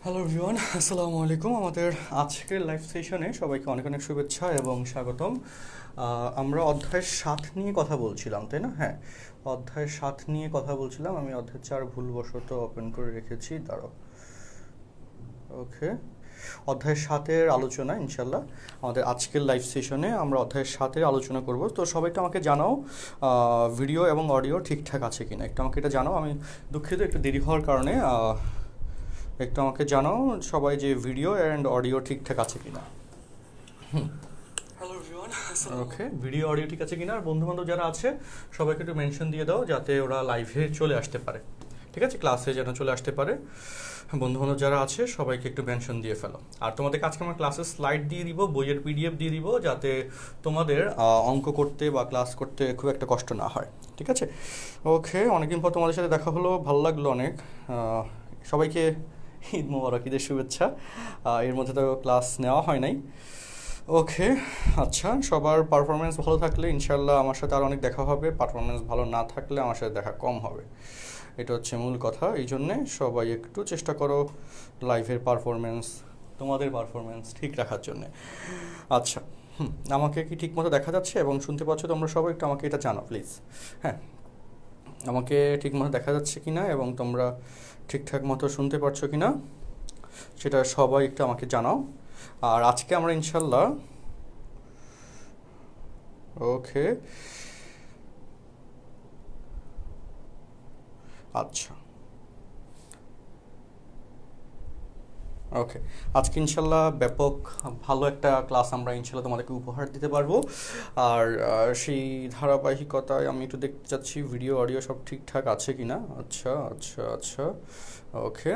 Hello everyone, আসসালামু আলাইকুম। আমাদের আজকের লাইভ সেশনে সবাইকে অনেক অনেক শুভেচ্ছা এবং স্বাগতম। আমরা অধ্যায় 7 নিয়ে কথা বলছিলাম, তাই না? হ্যাঁ, অধ্যায় 7 নিয়ে কথা বলছিলাম। আমি অধ্যায় 4 ভুলবশত ওপেন করে রেখেছি, দাঁড়াও। ওকে, অধ্যায় 7-এর আলোচনা ইনশাল্লাহ আমাদের আজকের লাইভ সেশনে আমরা অধ্যায় 7-এর আলোচনা করব। তো সবাই একটু আমাকে জানাও ভিডিও এবং অডিও ঠিকঠাক আছে কিনা, একটু আমাকে এটা জানাও। আমি দুঃখিত একটু দেরি হওয়ার কারণে, একটু আমাকে জানাও সবাই যে ভিডিও অ্যান্ড অডিও ঠিকঠাক আছে কিনা। হ্যালো এভরিওয়ান, ওকে, ভিডিও অডিও ঠিক আছে কিনা। আর বন্ধুবান্ধব যারা আছে সবাইকে একটু মেনশন দিয়ে দাও যাতে ওরা লাইভে চলে আসতে পারে, ঠিক আছে? ক্লাসে যেন চলে আসতে পারে। বন্ধুবান্ধব যারা আছে সবাইকে একটু মেনশন দিয়ে ফেলো। আর তোমাদেরকে আজকে আমার ক্লাসের স্লাইড দিয়ে দিব, বইয়ের পিডিএফ দিয়ে দিব, যাতে তোমাদের অঙ্ক করতে বা ক্লাস করতে খুব একটা কষ্ট না হয়, ঠিক আছে? ওকে, অনেকদিন পর তোমাদের সাথে দেখা হলো, ভালো লাগলো অনেক। সবাইকে ঈদ মোবারক, ঈদের শুভেচ্ছা। এর মধ্যে তো ক্লাস নেওয়া হয় নাই। ওকে, আচ্ছা, সবার পারফরমেন্স ভালো থাকলে ইনশাল্লাহ আমার সাথে আরও অনেক দেখা হবে। পারফরমেন্স ভালো না থাকলে আমার সাথে দেখা কম হবে, এটা হচ্ছে মূল কথা। এই জন্যে সবাই একটু চেষ্টা করো লাইভের পারফরমেন্স, তোমাদের পারফরমেন্স ঠিক রাখার জন্যে। আচ্ছা, আমাকে কি ঠিক মতো দেখা যাচ্ছে এবং শুনতে পাচ্ছ তোমরা সবাই? একটু আমাকে এটা জানাও প্লিজ। হ্যাঁ, আমাকে ঠিক মতো দেখা যাচ্ছে কি না এবং তোমরা ঠিকঠাক মতো শুনতে পারছো কি না সেটা সবাই একটু আমাকে জানাও। আর আজকে আমরা ইনশাল্লাহ, ওকে, আচ্ছা, ওকে, আজকে ইনশাল্লাহ ব্যাপক ভালো একটা ক্লাস আমরা ইনশাল্লাহ তোমাদেরকে উপহার দিতে পারবো। আর সেই ধারাবাহিকতায় আমি একটু দেখতে চাচ্ছি ভিডিও অডিও সব ঠিকঠাক আছে কি না। আচ্ছা আচ্ছা আচ্ছা, ওকে।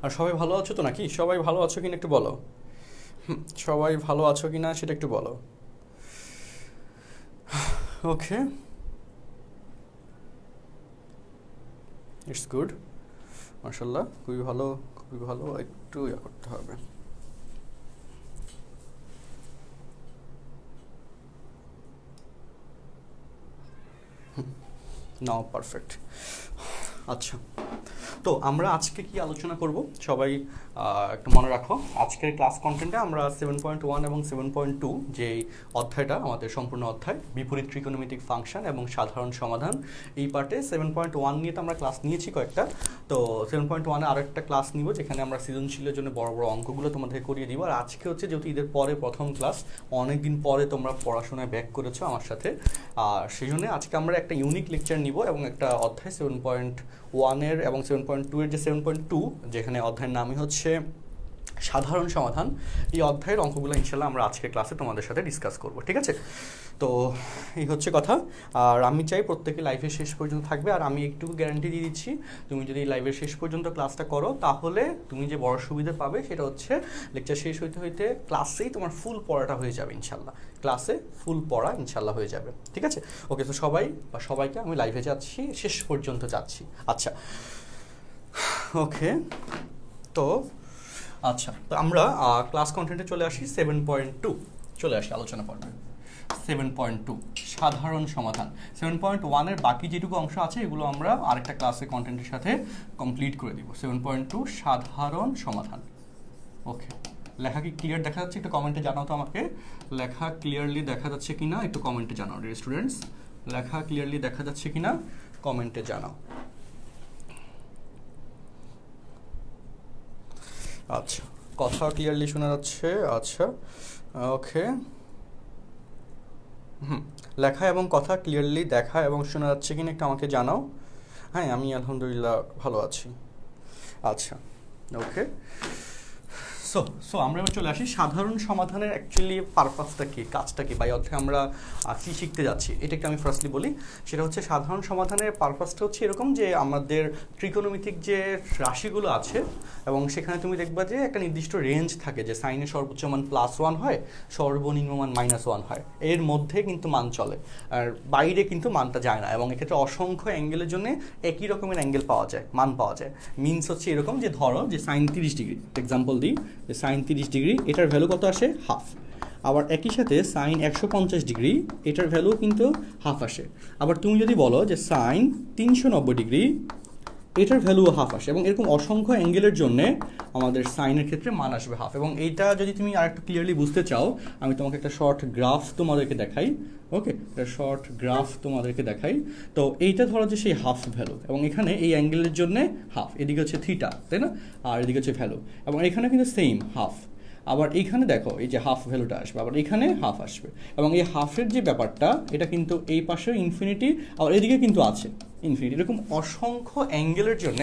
আর সবাই ভালো আছো তো নাকি? সবাই ভালো আছো কিনা একটু বলো। সবাই ভালো আছো কিনা সেটা একটু বলো। ওকে, ইটস গুড, মাশাল্লাহ, খুবই ভালো, খুবই ভালো। একটু ইয়া করতে হবে। নাও পারফেক্ট। আচ্ছা, তো আমরা আজকে কি আলোচনা করব সবাই একটু মনে রাখো। আজকের ক্লাস কন্টেন্টে আমরা 7.1 এবং 7.2 যে অধ্যায়টা আমাদের সম্পূর্ণ অধ্যায়, বিপরীত ত্রিকোণমিতিক ফাংশন এবং সাধারণ সমাধান, এই পার্টে 7.1 নিয়ে তো আমরা ক্লাস নিয়েছি কয়েকটা। তো 7.1-এ আরও একটা ক্লাস নিব যেখানে আমরা সৃজনশীলের জন্য বড় বড় অঙ্কগুলো তোমাদের করিয়ে দিব। আর আজকে হচ্ছে যেহেতু ঈদের পরে প্রথম ক্লাস, অনেক দিন পরে তোমরা পড়াশোনায় ব্যাক করেছো আমার সাথে, আর সেই জন্য আজকে আমরা একটা ইউনিক লেকচার নিব এবং একটা অধ্যায় 7.1-এর এবং 7.2-এর যে 7.2 যেখানে অধ্যায়ের নামই হচ্ছে সাধারণ সমাধান, এই অধ্যায়ের অঙ্কগুলো ইনশাল্লাহ আমরা আজকের ক্লাসে তোমাদের সাথে ডিসকাস করব, ঠিক আছে? তো এই হচ্ছে কথা। আর আমি চাই প্রত্যেকে লাইভের শেষ পর্যন্ত থাকবে। আর আমি একটু গ্যারান্টি দিয়ে দিচ্ছি, তুমি যদি লাইভের শেষ পর্যন্ত ক্লাসটা করো তাহলে তুমি যে বড় সুবিধা পাবে সেটা হচ্ছে লেকচার শেষ হইতে হইতে ক্লাসেই তোমার ফুল পড়াটা হয়ে যাবে ইনশাল্লাহ। ক্লাসে ফুল পড়া ইনশাল্লাহ হয়ে যাবে, ঠিক আছে? ওকে, তো সবাই বা সবাইকে আমি লাইভে যাচ্ছি, শেষ পর্যন্ত যাচ্ছি। আচ্ছা, ওকে, তো আচ্ছা, তো আমরা ক্লাস কন্টেন্টে চলে আসি। 7.2 চলে আসি আলোচনা পর্বে। 7.2 সাধারণ সমাধান। 7.1-এর বাকি যেটুকু অংশ আছে এগুলো আমরা আরেকটা ক্লাসে কন্টেন্টের সাথে কমপ্লিট করে দিব। 7.2 সাধারণ সমাধান। ওকে, লেখা কি ক্লিয়ার দেখা যাচ্ছে? একটু কমেন্টে জানাও তো আমাকে, লেখা ক্লিয়ারলি দেখা যাচ্ছে কিনা একটু কমেন্টে জানাও। ডিয়ার স্টুডেন্টস, লেখা ক্লিয়ারলি দেখা যাচ্ছে কিনা কমেন্টে জানাও। আচ্ছা, কথা ক্লিয়ারলি শোনা যাচ্ছে। আচ্ছা, ওকে, লেখা এবং কথা ক্লিয়ারলি দেখা এবং শোনা যাচ্ছে কিনা একটু আমাকে জানাও। হ্যাঁ, আমি আলহামদুলিল্লাহ ভালো আছি। আচ্ছা, ওকে, সো আমরা এবার চলে আসি সাধারণ সমাধানের অ্যাকচুয়ালি পারপাসটা কী, কাজটা কী, বা এই অধ্যায়ে আমরা কী শিখতে যাচ্ছি এটা একটু আমি ফার্স্টলি বলি। সেটা হচ্ছে সাধারণ সমাধানের পারপাসটা হচ্ছে এরকম যে আমাদের ত্রিকোণমিতিক যে রাশিগুলো আছে এবং সেখানে তুমি দেখবা যে একটা নির্দিষ্ট রেঞ্জ থাকে, যে সাইনের সর্বোচ্চ মান +1 হয়, সর্বনিম্ন মান -1 হয়, এর মধ্যে কিন্তু মান চলে, আর বাইরে কিন্তু মানটা যায় না। এবং এক্ষেত্রে অসংখ্য অ্যাঙ্গেলের জন্য একই রকমের অ্যাঙ্গেল পাওয়া যায়, মান পাওয়া যায়। মিনস হচ্ছে এরকম যে ধরো যে sin 30 ডিগ্রি, এক্সাম্পল দিই, যে sin 30 ডিগ্রি এটার ভ্যালু কত আসে? হাফ। আবার একই সাথে sin 150 ডিগ্রি এটার ভ্যালু কিন্তু হাফ আসে। আবার তুমি যদি বলো যে sin 390 ডিগ্রি এটার ভ্যালুও হাফ আসে, এবং এরকম অসংখ্য অ্যাঙ্গেলের জন্য আমাদের সাইনের ক্ষেত্রে মান আসবে হাফ। এবং এইটা যদি তুমি আরেকটু ক্লিয়ারলি বুঝতে চাও, আমি তোমাকে একটা শর্ট গ্রাফ তোমাদেরকে দেখাই। ওকে, একটা শর্ট গ্রাফ তোমাদেরকে দেখাই। তো এইটা ধরো যে সেই হাফ ভ্যালু, এবং এখানে এই অ্যাঙ্গেলের জন্য হাফ, এদিকে হচ্ছে থিটা, তাই না, আর এদিকে হচ্ছে ভ্যালু, এবং এখানে কিন্তু সেম হাফ। আবার এইখানে দেখো এই যে হাফ ভ্যালুটা আসবে, আবার এখানে হাফ আসবে, এবং এই হাফের যে ব্যাপারটা এটা কিন্তু এই পাশে ইনফিনিটি, আবার এদিকে কিন্তু আছে ইনফিনিটি। এরকম অসংখ্য অ্যাঙ্গেলের জন্য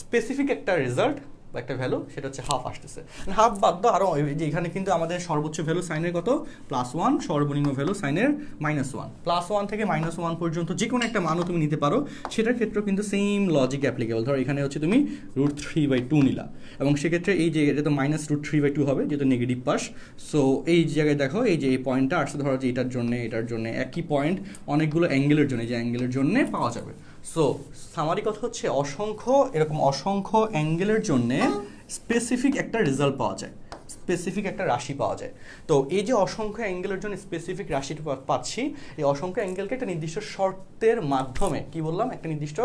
স্পেসিফিক একটা রেজাল্ট বা একটা ভ্যালু, সেটা হচ্ছে হাফ আসতেছে। হাফ বাদ দাও আরও, যে এখানে কিন্তু আমাদের সর্বোচ্চ ভ্যালু সাইনের কত +1, সর্বনিম্ন ভ্যালু সাইনের -1। +1 থেকে -1 পর্যন্ত যে কোনো একটা মানও তুমি নিতে পারো, সেটার ক্ষেত্রেও কিন্তু সেম লজিক অ্যাপ্লিকেবল। ধরো এখানে হচ্ছে তুমি √3/2 নিলা, এবং সেক্ষেত্রে এই যে এটা তো -√3/2 হবে যেহেতু নেগেটিভ পাশ। সো এই জায়গায় দেখো এই যে এই পয়েন্টটা আসছে, ধরো যে এটার জন্য একই পয়েন্ট অনেকগুলো অ্যাঙ্গেলের জন্য, যে অ্যাঙ্গেলের জন্য পাওয়া যাবে। সো সামারি কথা হচ্ছে এরকম অসংখ্য অ্যাঙ্গেলের জন্যে স্পেসিফিক একটা রেজাল্ট পাওয়া যায়, স্পেসিফিক একটা রাশি পাওয়া যায়। তো এই যে অসংখ্য অ্যাঙ্গেলের জন্য স্পেসিফিক রাশিটা পাচ্ছি, এই অসংখ্য অ্যাঙ্গেলকে একটা নির্দিষ্ট শর্তের মাধ্যমে, কি বললাম, একটা নির্দিষ্ট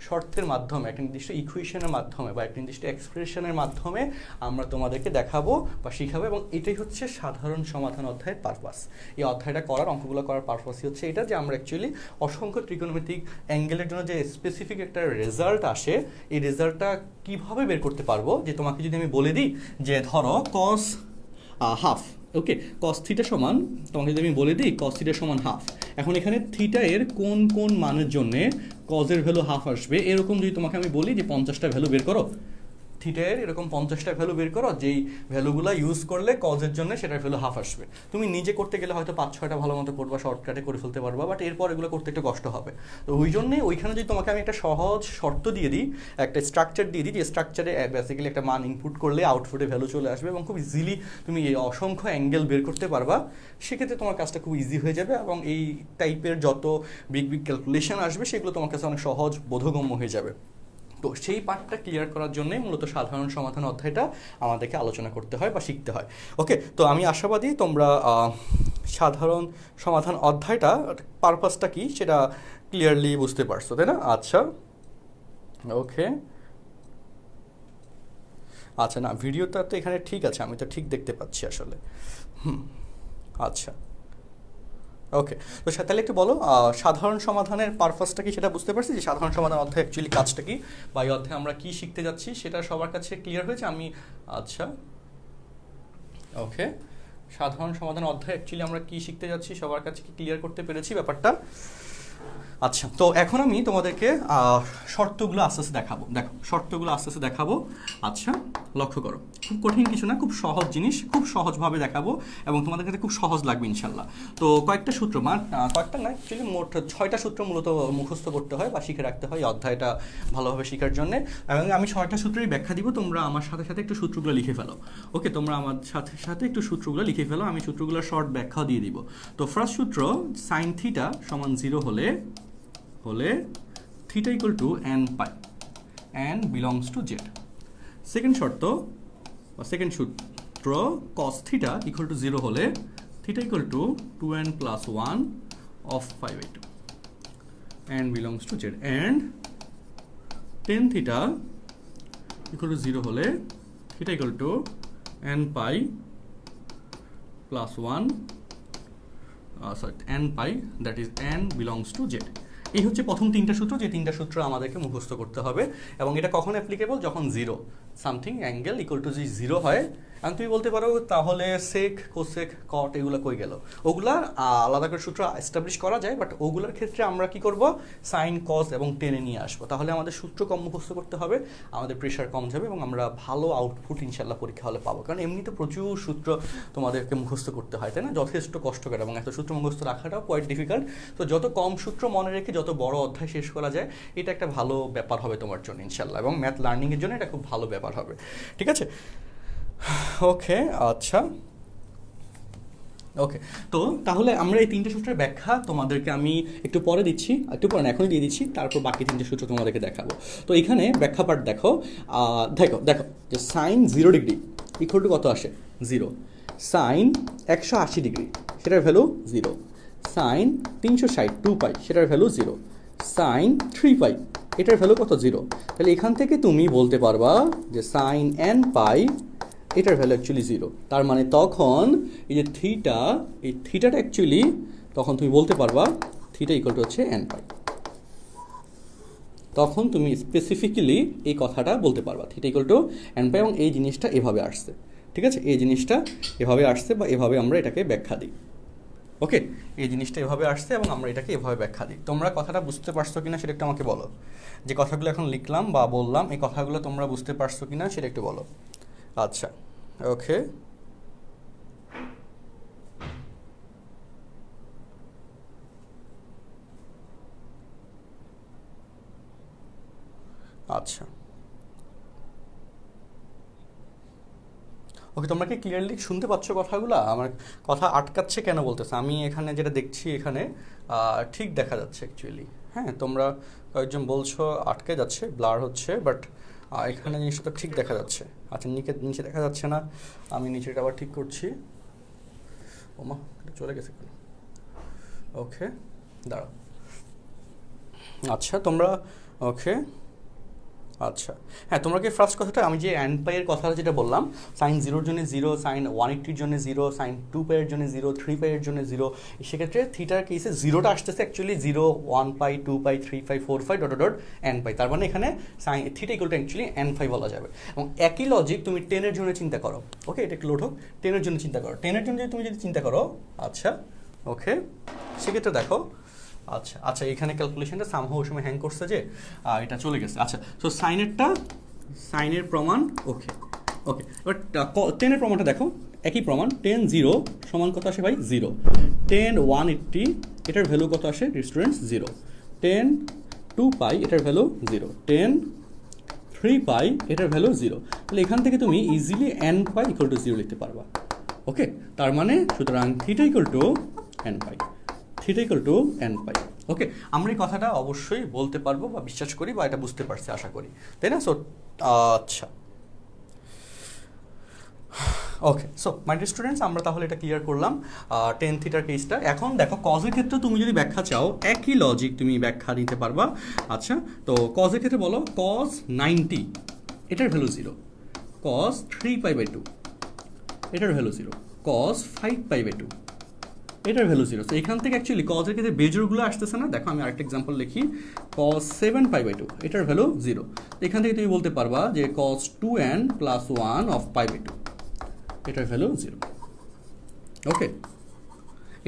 শর্তের মাধ্যমে, একটা নির্দিষ্ট ইকুয়েশনের মাধ্যমে বা একটা নির্দিষ্ট এক্সপ্রেশনের মাধ্যমে আমরা তোমাদেরকে দেখাবো বা শিখাবো। এবং এটাই হচ্ছে সাধারণ সমাধান অধ্যায়ের পারপাস। এই অধ্যায়টা করার, অঙ্কগুলো করার পারপাসই হচ্ছে এটা, যে আমরা অ্যাকচুয়ালি অসংখ্য ত্রিকোণমিতিক অ্যাঙ্গেলের জন্য যে স্পেসিফিক একটা রেজাল্ট আসে, এই রেজাল্টটা কীভাবে বের করতে পারবো। যে তোমাকে যদি আমি বলে দিই যে ধরো cos হাফ, ওকে, cos থিটা সমান, তোমাকে যদি আমি বলে দিই cos থিটা সমান হাফ, এখন এখানে থিটা এর কোন কোন মানের জন্য কজের ভ্যালু হাফ আসবে, এরকম যদি তোমাকে আমি বলি যে 50টা ভ্যালু বের করো, থিটার এরকম 50টা ভ্যালু বের করো, যেই ভ্যালুগুলো ইউজ করলে কজের জন্য সেটার ভ্যালু হাফ আসবে। তুমি নিজে করতে গেলে হয়তো 5-6টা ভালো মতো করবা, শর্টকাটে করে ফেলতে পারবা, বাট এরপর এগুলো করতে একটু কষ্ট হবে। তো ওই জন্যে ওইখানে যদি তোমাকে আমি একটা সহজ শর্ত দিয়ে দিই, একটা স্ট্রাকচার দিয়ে দিই, যে স্ট্রাকচারে বেসিক্যালি একটা মান ইনপুট করলে আউটপুটে ভ্যালু চলে আসবে, এবং খুব ইজিলি তুমি এই অসংখ্য অ্যাঙ্গেল বের করতে পারবা, সেক্ষেত্রে তোমার কাজটা খুব ইজি হয়ে যাবে। এবং এই টাইপের যত বিগ ক্যালকুলেশন আসবে সেগুলো তোমার কাছে অনেক সহজ বোধগম্য হয়ে যাবে। তো সেই পার্টটা ক্লিয়ার করার জন্যই মূলত সাধারণ সমাধান অধ্যায়টা আমাদেরকে আলোচনা করতে হয় বা শিখতে হয়। ওকে, তো আমি আশাবাদী তোমরা সাধারণ সমাধান অধ্যায়টা পারপাসটা কি সেটা ক্লিয়ারলি বুঝতে পারছো, তাই না? আচ্ছা, ওকে, আচ্ছা, না ভিডিওটা তো এখানে ঠিক আছে, আমি তো ঠিক দেখতে পাচ্ছি আসলে। আচ্ছা, ওকে, তো তাহলে একটু বলো সাধারণ সমাধানের পারপাসটা কি সেটা বুঝতে পারছি, যে সাধারণ সমাধান অধ্যায় অ্যাকচুয়ালি কাজটা কি, বা এই অধ্যায়ে আমরা কি শিখতে যাচ্ছি সেটা সবার কাছে ক্লিয়ার হয়েছে? আমি আচ্ছা, ওকে, সাধারণ সমাধান অধ্যায় অ্যাকচুয়ালি আমরা কি শিখতে যাচ্ছি সবার কাছে কি ক্লিয়ার করতে পেরেছি ব্যাপারটা? আচ্ছা, তো এখন আমি তোমাদেরকে শর্তগুলো আস্তে আস্তে দেখাবো। দেখো, শর্তগুলো আস্তে আস্তে দেখাবো। আচ্ছা, লক্ষ্য করো, খুব কঠিন কিছু না, খুব সহজ জিনিস, খুব সহজভাবে দেখাবো, এবং তোমাদের কাছে খুব সহজ লাগবে ইনশাল্লাহ। তো কয়েকটা সূত্র, কয়েকটা না, অ্যাকচুয়ালি মোট 6টা সূত্র মূলত মুখস্থ করতে হয় বা শিখে রাখতে হয় এই অধ্যায়টা ভালোভাবে শেখার জন্য। এবং আমি 6টা সূত্রেই ব্যাখ্যা দিব, তোমরা আমার সাথে সাথে একটু সূত্রগুলো লিখে ফেলো। ওকে, তোমরা আমার সাথে সাথে একটু সূত্রগুলো লিখে ফেলো, আমি সূত্রগুলোর শর্ট ব্যাখ্যাও দিয়ে দিব। তো ফার্স্ট সূত্র, সাইন থিটা সমান 0 হলে theta equal to n pi, n belongs to z। Second শর্ত বা সেকেন্ড সূত্র, cos থিটা ইকুয়াল টু 0 হলে theta equal to 2n + 1 of π/2, n belongs to z। And tan theta equal to 0 হলে theta equal to n pi + 1 n pi, that is n belongs to z। এই হচ্ছে প্রথম 3টা সূত্র, যে 3টা সূত্র আমাদেরকে মুখস্থ করতে হবে। এবং এটা কখন অ্যাপ্লিকেবল? যখন 0 সামথিং অ্যাঙ্গেল ইকুয়াল টু 0 হয়। এখন তুমি বলতে পারো তাহলে সেক, কোসেক, কট এগুলো কই গেল? ওগুলার আলাদা করে সূত্র এস্টাবলিশ করা যায়, বাট ওগুলোর ক্ষেত্রে আমরা কি করব, সাইন, কস এবং টেনে নিয়ে আসবো। তাহলে আমাদের সূত্র কম মুখস্থ করতে হবে, আমাদের প্রেশার কম যাবে, এবং আমরা ভালো আউটপুট ইনশাল্লাহ পরীক্ষা হলে পাবো। কারণ এমনিতে প্রচুর সূত্র তোমাদেরকে মুখস্থ করতে হয়, তাই না? যথেষ্ট কষ্টকর, এবং এত সূত্র মুখস্থ রাখাটাও কোয়াইট ডিফিকাল্ট। তো যত কম সূত্র মনে রেখে যত বড় অধ্যায় শেষ করা যায়, এটা একটা ভালো ব্যাপার হবে তোমার জন্য ইনশাল্লাহ, এবং ম্যাথ লার্নিংয়ের জন্য এটা খুব ভালো ব্যাপার হবে। ঠিক আছে, ওকে, আচ্ছা, ওকে। তো তাহলে আমরা এই 3টে সূত্রের ব্যাখ্যা তোমাদেরকে আমি একটু পরে দিচ্ছি, একটু পরে এখনই দিয়ে দিচ্ছি, তারপর বাকি 3টে সূত্র তোমাদেরকে দেখাবো। তো এখানে ব্যাখ্যা পার্ট দেখো, দেখো যে সাইন 0 ডিগ্রি ইকুয়াল টু কত আসে? 0। সাইন 180 ডিগ্রি সেটার ভ্যালু 0। সাইন 360 2 পাই সেটার ভ্যালু 0। সাইন 3 পাই এটার ভ্যালু কত 0। তাহলে এখান থেকে তুমি বলতে পারবা যে সাইন n পাই এটার ভ্যালু অ্যাকচুয়ালি 0। তার মানে তখন এই যে থিটা, এই থিটাটা অ্যাকচুয়ালি তখন তুমি বলতে পারবা থিটা ইকুয়াল টু হচ্ছে n পাই। তখন তুমি স্পেসিফিক্যালি এই কথাটা বলতে পারবা থিটা ইকুয়াল টু n পাই, এবং এই জিনিসটা এভাবে আসছে, ঠিক আছে, এই জিনিসটা এভাবে আসছে বা এভাবে আমরা এটাকে ব্যাখ্যা দিই। ওকে, এই জিনিসটা এভাবে আসছে এবং আমরা এটাকে এভাবে ব্যাখ্যা দিই। তোমরা কথাটা বুঝতে পারছো কিনা সেটা একটু আমাকে বলো। যে কথাগুলো এখন লিখলাম বা বললাম এই কথাগুলো তোমরা বুঝতে পারছো কিনা সেটা একটু বলো। আচ্ছা, ওকে, আচ্ছা, ওকে, তোমরা কি ক্লিয়ারলি শুনতে পাচ্ছ কথাগুলো? আমার কথা আটকাচ্ছে কেন বলতেছে, আমি এখানে যেটা দেখছি এখানে ঠিক দেখা যাচ্ছে অ্যাকচুয়ালি। হ্যাঁ, তোমরা কয়েকজন বলছো আটকে যাচ্ছে, ব্লার হচ্ছে, বাট এখানে জিনিসটা তো ঠিক দেখা যাচ্ছে। আচ্ছা, নিচে দেখা যাচ্ছে না, আমি নিচেটা আবার ঠিক করছি। ওমা, এটা চলে গেছে কেন? ওকে, দাঁড়াও। আচ্ছা, তোমরা ওকে, আচ্ছা, হ্যাঁ, তোমরা কি ফার্স্ট কথাটা আমি যে n পাইয়ের কথা যেটা বললাম, সাইন 0-র জন্য 0, সাইন 180-র জন্য 0, সাইন 2 পাইয়ের জন্য 0, 3 পাইয়ের জন্য 0, সেক্ষেত্রে থিটার কেসে 0টা আসতেছে অ্যাকচুয়ালি 0, 1 পাই, 2 পাই, 3 পাই, 4 পাই, ডট ডট n পাই। তার মানে এখানে sine theta equal two actually n পাই বলা যাবে। এবং একই লজিক তুমি 10-এর জন্য চিন্তা করো। ওকে, এটা একটু লোড হোক। 10-এর জন্য চিন্তা করো, 10-এর জন্য তুমি যদি চিন্তা করো, আচ্ছা, ওকে, সেক্ষেত্রে দেখো, আচ্ছা আচ্ছা, এখানে ক্যালকুলেশনটা সামহাও ওই সময় হ্যাং করছে যে এটা চলে গেছে। আচ্ছা, তো সাইনের প্রমাণ, ওকে ওকে, বাট 10-এর প্রমাণটা দেখো, একই প্রমাণ, 10-0 সমান কত আসে ভাই? 0। 10-180 এটার ভ্যালু কত আসে স্টুডেন্টস? 0। 10-2 পাই এটার ভ্যালু 0। 10-3 পাই এটার ভ্যালু 0। তাহলে এখান থেকে তুমি easily n pi equal to 0 লিখতে পারবা। ওকে, তার মানে সুতরাং theta equal to n pi, theta equal to n পাই। ওকে, আমরা এই কথাটা অবশ্যই বলতে পারবো বা বিশ্বাস করি বা এটা বুঝতে পারছি আশা করি, তাই না? সো আচ্ছা, ওকে, সো মাই ডিয়ার স্টুডেন্টস, আমরা তাহলে এটা ক্লিয়ার করলাম 10 থিটার কেসটা। এখন দেখো কজের ক্ষেত্রে তুমি যদি ব্যাখ্যা চাও, একই লজিক তুমি ব্যাখ্যা নিতে পারবা। আচ্ছা, তো কজের ক্ষেত্রে বলো, কজ 90 এটার ভ্যালু 0, কজ 3π/2 এটার ভ্যালু 0, কজ 5π/2 এটার ভ্যালু 0। তো এখান থেকে অ্যাকচুয়ালি কজের ক্ষেত্রে বেজোরগুলো আসতেছে না। দেখো আমি আরেকটা এক্সাম্পল লিখি, কজ 7π/2 এটার ভ্যালু 0। তো এখান থেকে তুমি বলতে পারবা যে কজ 2n + 1 of π/2 এটার ভ্যালু 0। ওকে,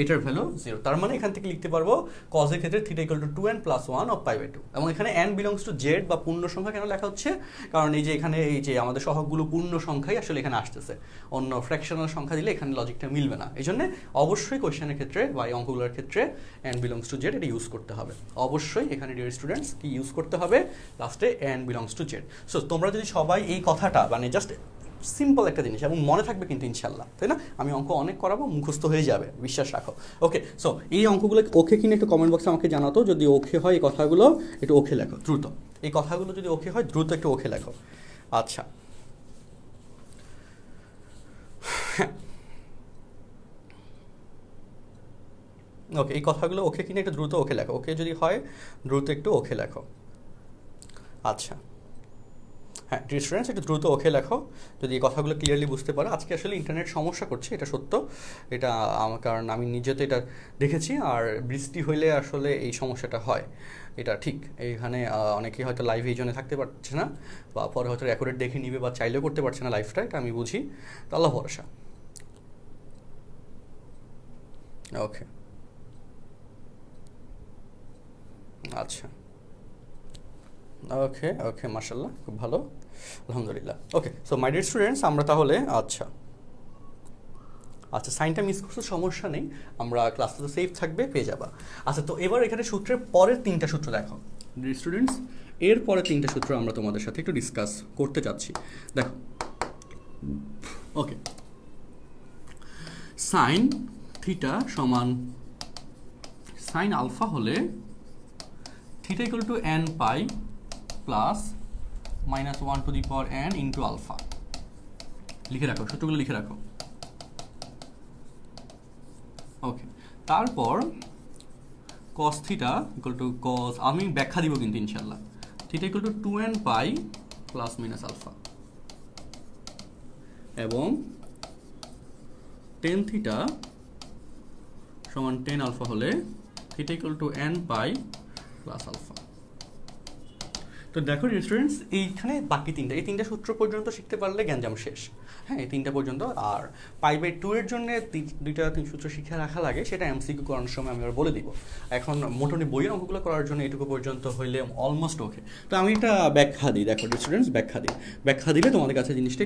এটার ভ্যালু 0। তার মানে এখান থেকে লিখতে পারবো কজের ক্ষেত্রে theta equal to 2n + 1 of π/2। এবং এখানে n বিলংস টু জেড বা পূর্ণ সংখ্যা কেন লেখা হচ্ছে? কারণ এই যে এখানে এই যে আমাদের সহগগুলো পূর্ণ সংখ্যাই আসলে এখানে আসতেছে, অন্য ফ্র্যাকশনাল সংখ্যা দিলে এখানে লজিকটা মিলবে না। এই জন্য অবশ্যই কোয়েশ্চেনের ক্ষেত্রে বা এই অঙ্কগুলোর ক্ষেত্রে n বিলংস টু জেড এটা ইউজ করতে হবে। অবশ্যই এখানে ডিয়ার স্টুডেন্টস কি ইউজ করতে হবে? লাস্টে n belongs to Z. So তোমরা যদি সবাই এই কথাটা মানে জাস্ট সিম্পল একটা জিনিস এবং মনে থাকবে কিন্তু ইনশাল্লাহ, তাই না? আমি অঙ্ক অনেক করাবো, মুখস্থ হয়ে যাবে, বিশ্বাস রাখো। ওকে, সো এই অঙ্কগুলো ওকে কিনা একটু কমেন্ট বক্সে আমাকে জানাতো। যদি ওকে হয় এই কথাগুলো একটু ওকে লেখো দ্রুত, এই কথাগুলো যদি ওকে হয় দ্রুত একটু ওকে লেখো। আচ্ছা, ওকে, এই কথাগুলো ওকে কিনা একটু দ্রুত ওকে লেখো। ওকে যদি হয় দ্রুত একটু ওকে লেখো। আচ্ছা, হ্যাঁ ডিয়ার স্টুডেন্টস, একটু দ্রুত ওকে লেখো যদি এই কথাগুলো ক্লিয়ারলি বুঝতে পারো। আজকে আসলে ইন্টারনেট সমস্যা করছে, এটা সত্য, এটা আমার, কারণ আমি নিজে তো এটা দেখেছি। আর বৃষ্টি হইলে আসলে এই সমস্যাটা হয়, এটা ঠিক। এইখানে অনেকেই হয়তো লাইভ এই জন্য থাকতে পারছে না, বা পরে হয়তো রেকর্ডেড দেখে নিবে বা চাইলেও করতে পারছে না লাইভটা, এটা আমি বুঝি। তো আল্লাহ ভরসা। ওকে, আচ্ছা, ওকে ওকে, মাশাল্লাহ, খুব ভালো, আলহামদুলিল্লাহ। ওকে, সো মাই ডিয়ার স্টুডেন্টস, আমরা তাহলে আচ্ছা আচ্ছা সাইনটা মিস করছো, সমস্যা নেই, আমরা ক্লাসটা তো সেফ থাকবে, পেয়ে যাবা। আচ্ছা, তো এবার এখানে সূত্রের পরের 3টা সূত্র দেখো ডিয়ার স্টুডেন্টস, এর পরে 3টা সূত্র আমরা তোমাদের সাথে একটু ডিসকাস করতে চাচ্ছি। দেখো, ওকে, সাইন থিটা সমান সাইন আলফা হলে theta equal to n pi plus -1 into alpha. লিখে রাখো, সূত্রগুলো লিখে রাখো। ওকে, তারপর cos theta equal to cos, আমি ব্যাখ্যা দিব কিন্তু ইনশাল্লাহ, theta equal to 2n pi plus minus alpha, এবং টেন থিটা সমান 10 আলফা হলে theta equal to n pi plus alpha. তো দেখো স্টুডেন্টস, এইখানে বাকি এই তিনটা সূত্র পর্যন্ত শিখতে পারলে গ্যাঞ্জাম শেষ। হ্যাঁ, এই তিনটা পর্যন্ত। আর π/2 এর জন্য তিন সূত্র শিখে রাখা লাগে, সেটা এমসিকিউ করানোর সময় আমি আবার বলে দিব। এখন মোটামুটি বইয়ের অঙ্কগুলো করার জন্য এটুকু পর্যন্ত হইলে অলমোস্ট ওকে। তো আমি একটা ব্যাখ্যা দিই, দেখো স্টুডেন্টস, ব্যাখ্যা দিলে তোমাদের কাছে জিনিসটা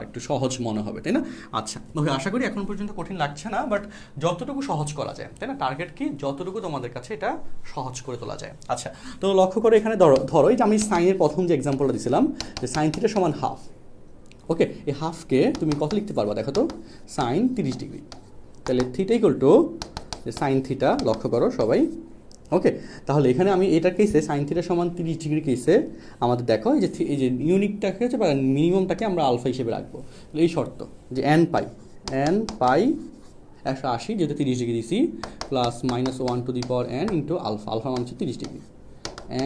একটু সহজ মনে হবে, তাই না? আচ্ছা, ওকে, আশা করি এখন পর্যন্ত কঠিন লাগছে না, বাট যতটুকু সহজ করা যায়, তাই না? টার্গেট কি, যতটুকু তোমাদের কাছে এটা সহজ করে তোলা যায়। আচ্ছা, তো লক্ষ্য করে এখানে ধরো এই যে আমি সাইনের প্রথম যে এক্সাম্পলটা দিয়েছিলাম, যে সাইন থিটা সমান হাফ। ওকে, এই হাফকে তুমি কত লিখতে পারবা দেখো তো, সাইন 30 ডিগ্রি। তাহলে theta equal two sine theta, লক্ষ্য করো সবাই। ওকে, তাহলে এখানে আমি এটার কেসে সাইন থিটা সমান 30 ডিগ্রি কেসে আমাদের দেখো এই যে ইউনিটটাকে হচ্ছে বা মিনিমামটাকে আমরা আলফা হিসেবে রাখবো। এই শর্ত যে এন পাই 180 যেহেতু 30 ডিগ্রি দিছি, plus minus 1 to the power n into alpha মান হচ্ছে 30 degree,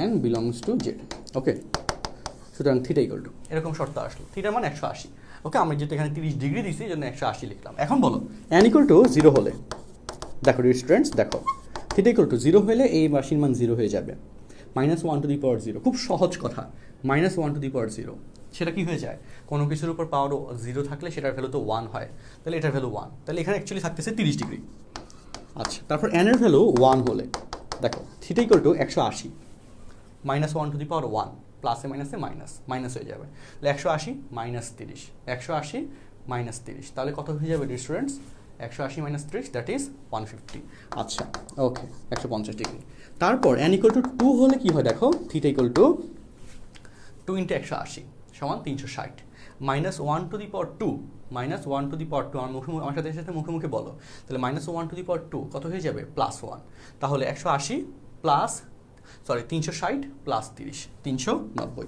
n belongs to Z. Okay, সুতরাং থিটা ইকুয়াল টু এরকম শর্ত আসলো, থিটা মান 180। ওকে, আমি যেহেতু এখানে 30 ডিগ্রি দিছি, এই জন্য 180 লিখলাম। এখন বলো n ইকুয়াল টু 0 হলে, দেখো স্টুডেন্টস, দেখো থিটা ইকুয়াল টু 0 হলে এই রাশির মান 0 হয়ে যাবে। মাইনাস 1 টু দি পাওয়ার 0, খুব সহজ কথা, মাইনাস 1 টু দি পাওয়ার 0, সেটা কি হয়ে যায়, কোনো কিছুর উপর পাওয়ার 0 থাকলে সেটার ভ্যালু তো 1 হয়, তাহলে এটার ভ্যালু 1, তাহলে এখানে অ্যাকচুয়ালি থাকতেছে 30 ডিগ্রি। আচ্ছা, তারপর n এর ভ্যালু 1 হলে, দেখো theta equal to 180, minus 1 to the power 1, প্লাসে মাইনাসে মাইনাস হয়ে যাবে, তাহলে 180 মাইনাস 30, 180 মাইনাস 30, তাহলে কত হয়ে যাবে স্টুডেন্টস, 180 মাইনাস 30, দ্যাট ইজ 150। আচ্ছা, ওকে, 150 ডিগ্রি। তারপর n ইকুয়াল টু 2 হলে কি হয় দেখো, থিটা ইকুয়াল টু 2 ইন্টু 180 সমান 360, minus 1 to the power 2, minus 1 to the power 2, আমার সাথে মুখে বলো, তাহলে মাইনাস 1 টু দি পাওয়ার 2 কত হয়ে যাবে, প্লাস 1, তাহলে 180 প্লাস 360 প্লাস 30, 390।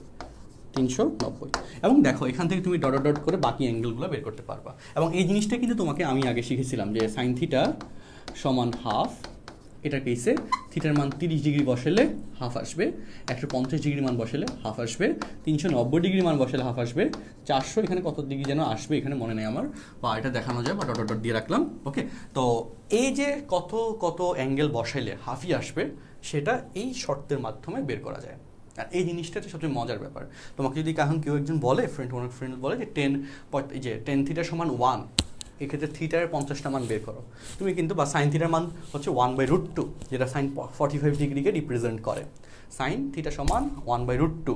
এবং দেখো এখান থেকে তুমি ডট ডট করে বাকি অ্যাঙ্গেলগুলো বের করতে পারবা। এবং এই জিনিসটা কিন্তু তোমাকে আমি আগে শিখেছিলাম যে সাইন থিটা সমান হাফ, এটার কেসে থিটার মান 30 ডিগ্রি বসালে হাফ আসবে, 150 ডিগ্রি মান বসালে হাফ আসবে, 390 ডিগ্রি মান বসালে হাফ আসবে, 400 এখানে কত ডিগ্রি যেন আসবে এখানে মনে নেই আমার, বা এটা দেখানো যায় বা ডট ডট দিয়ে রাখলাম। ওকে, তো এই যে কত অ্যাঙ্গেল বসাইলে হাফই আসবে, সেটা এই শর্তের মাধ্যমে বের করা যায়। আর এই জিনিসটা হচ্ছে সবচেয়ে মজার ব্যাপার। তোমাকে যদি এখন কেউ একজন বলে, ফ্রেন্ড বলে যে 10 থিটা সমান 1, এক্ষেত্রে থিটার 50টা মান বের করো, তুমি কিন্তু, বা সাইন থিটার মান হচ্ছে 1/√2, যেটা সাইন 45 ডিগ্রিকে রিপ্রেজেন্ট করে। সাইন থিটা সমান 1/√2,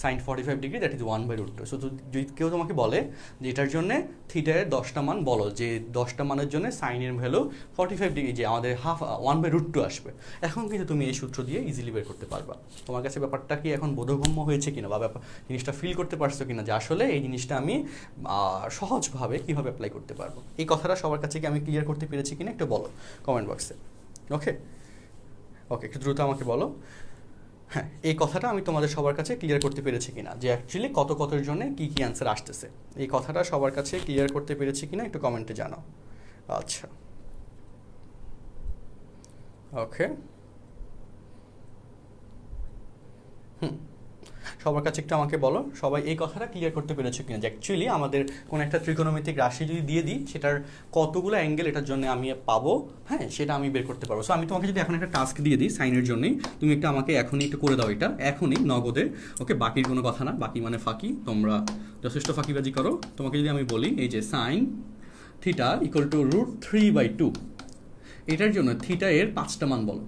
sine 45 degree, that is 1/√2। So যদি কেউ তোমাকে বলে যে এটার জন্য থিটার 10টা মান বলো, যে 10টা মানের জন্য সাইনের ভ্যালু 45 ডিগ্রি, যে আমাদের 1/√2 আসবে, এখন কিন্তু তুমি এই সূত্র দিয়ে ইজিলি বের করতে পারবা। তোমার কাছে ব্যাপারটা কি এখন বোধগম্য হয়েছে কিনা, বা জিনিসটা ফিল করতে পারছো কিনা, যে আসলে এই জিনিসটা আমি সহজভাবে কীভাবে অ্যাপ্লাই করতে পারবো। এই কথাটা সবার কাছে কি আমি ক্লিয়ার করতে পেরেছি কিনা একটু বলো কমেন্ট বক্সে। ওকে, একটু দ্রুত আমাকে বলো। হ্যাঁ, এই কথাটা আমি তোমাদের সবার কাছে ক্লিয়ার করতে পেরেছি কিনা, যে অ্যাকচুয়ালি কতর জন্য কী অ্যান্সার আসতেছে, এই কথাটা সবার কাছে ক্লিয়ার করতে পেরেছি কিনা একটু কমেন্টে জানাও। আচ্ছা, ওকে, সবার কাছে একটু আমাকে বলো, সবাই এই কথাটা ক্লিয়ার করতে পেরেছো কিনা, যে অ্যাকচুয়ালি আমাদের কোনো একটা ত্রিকোণমিতিক রাশি যদি দিয়ে দিই, সেটার কতগুলো অ্যাঙ্গেল এটার জন্য আমি পাবো, হ্যাঁ, সেটা আমি বের করতে পারবো। সো আমি তোমাকে যদি এখন একটা টাস্ক দিয়ে দিই সাইনের জন্যই, তুমি একটা আমাকে এখনই একটু করে দাও, এটা এখনই নগদে। ওকে, বাকির কোনো কথা না, বাকি মানে ফাঁকি, তোমরা যথেষ্ট ফাঁকিবাজি করো। তোমাকে যদি আমি বলি এই যে সাইন থিটা ইকুয়াল টু √3/2, এটার জন্য থিটা এর 5টা মান বলো,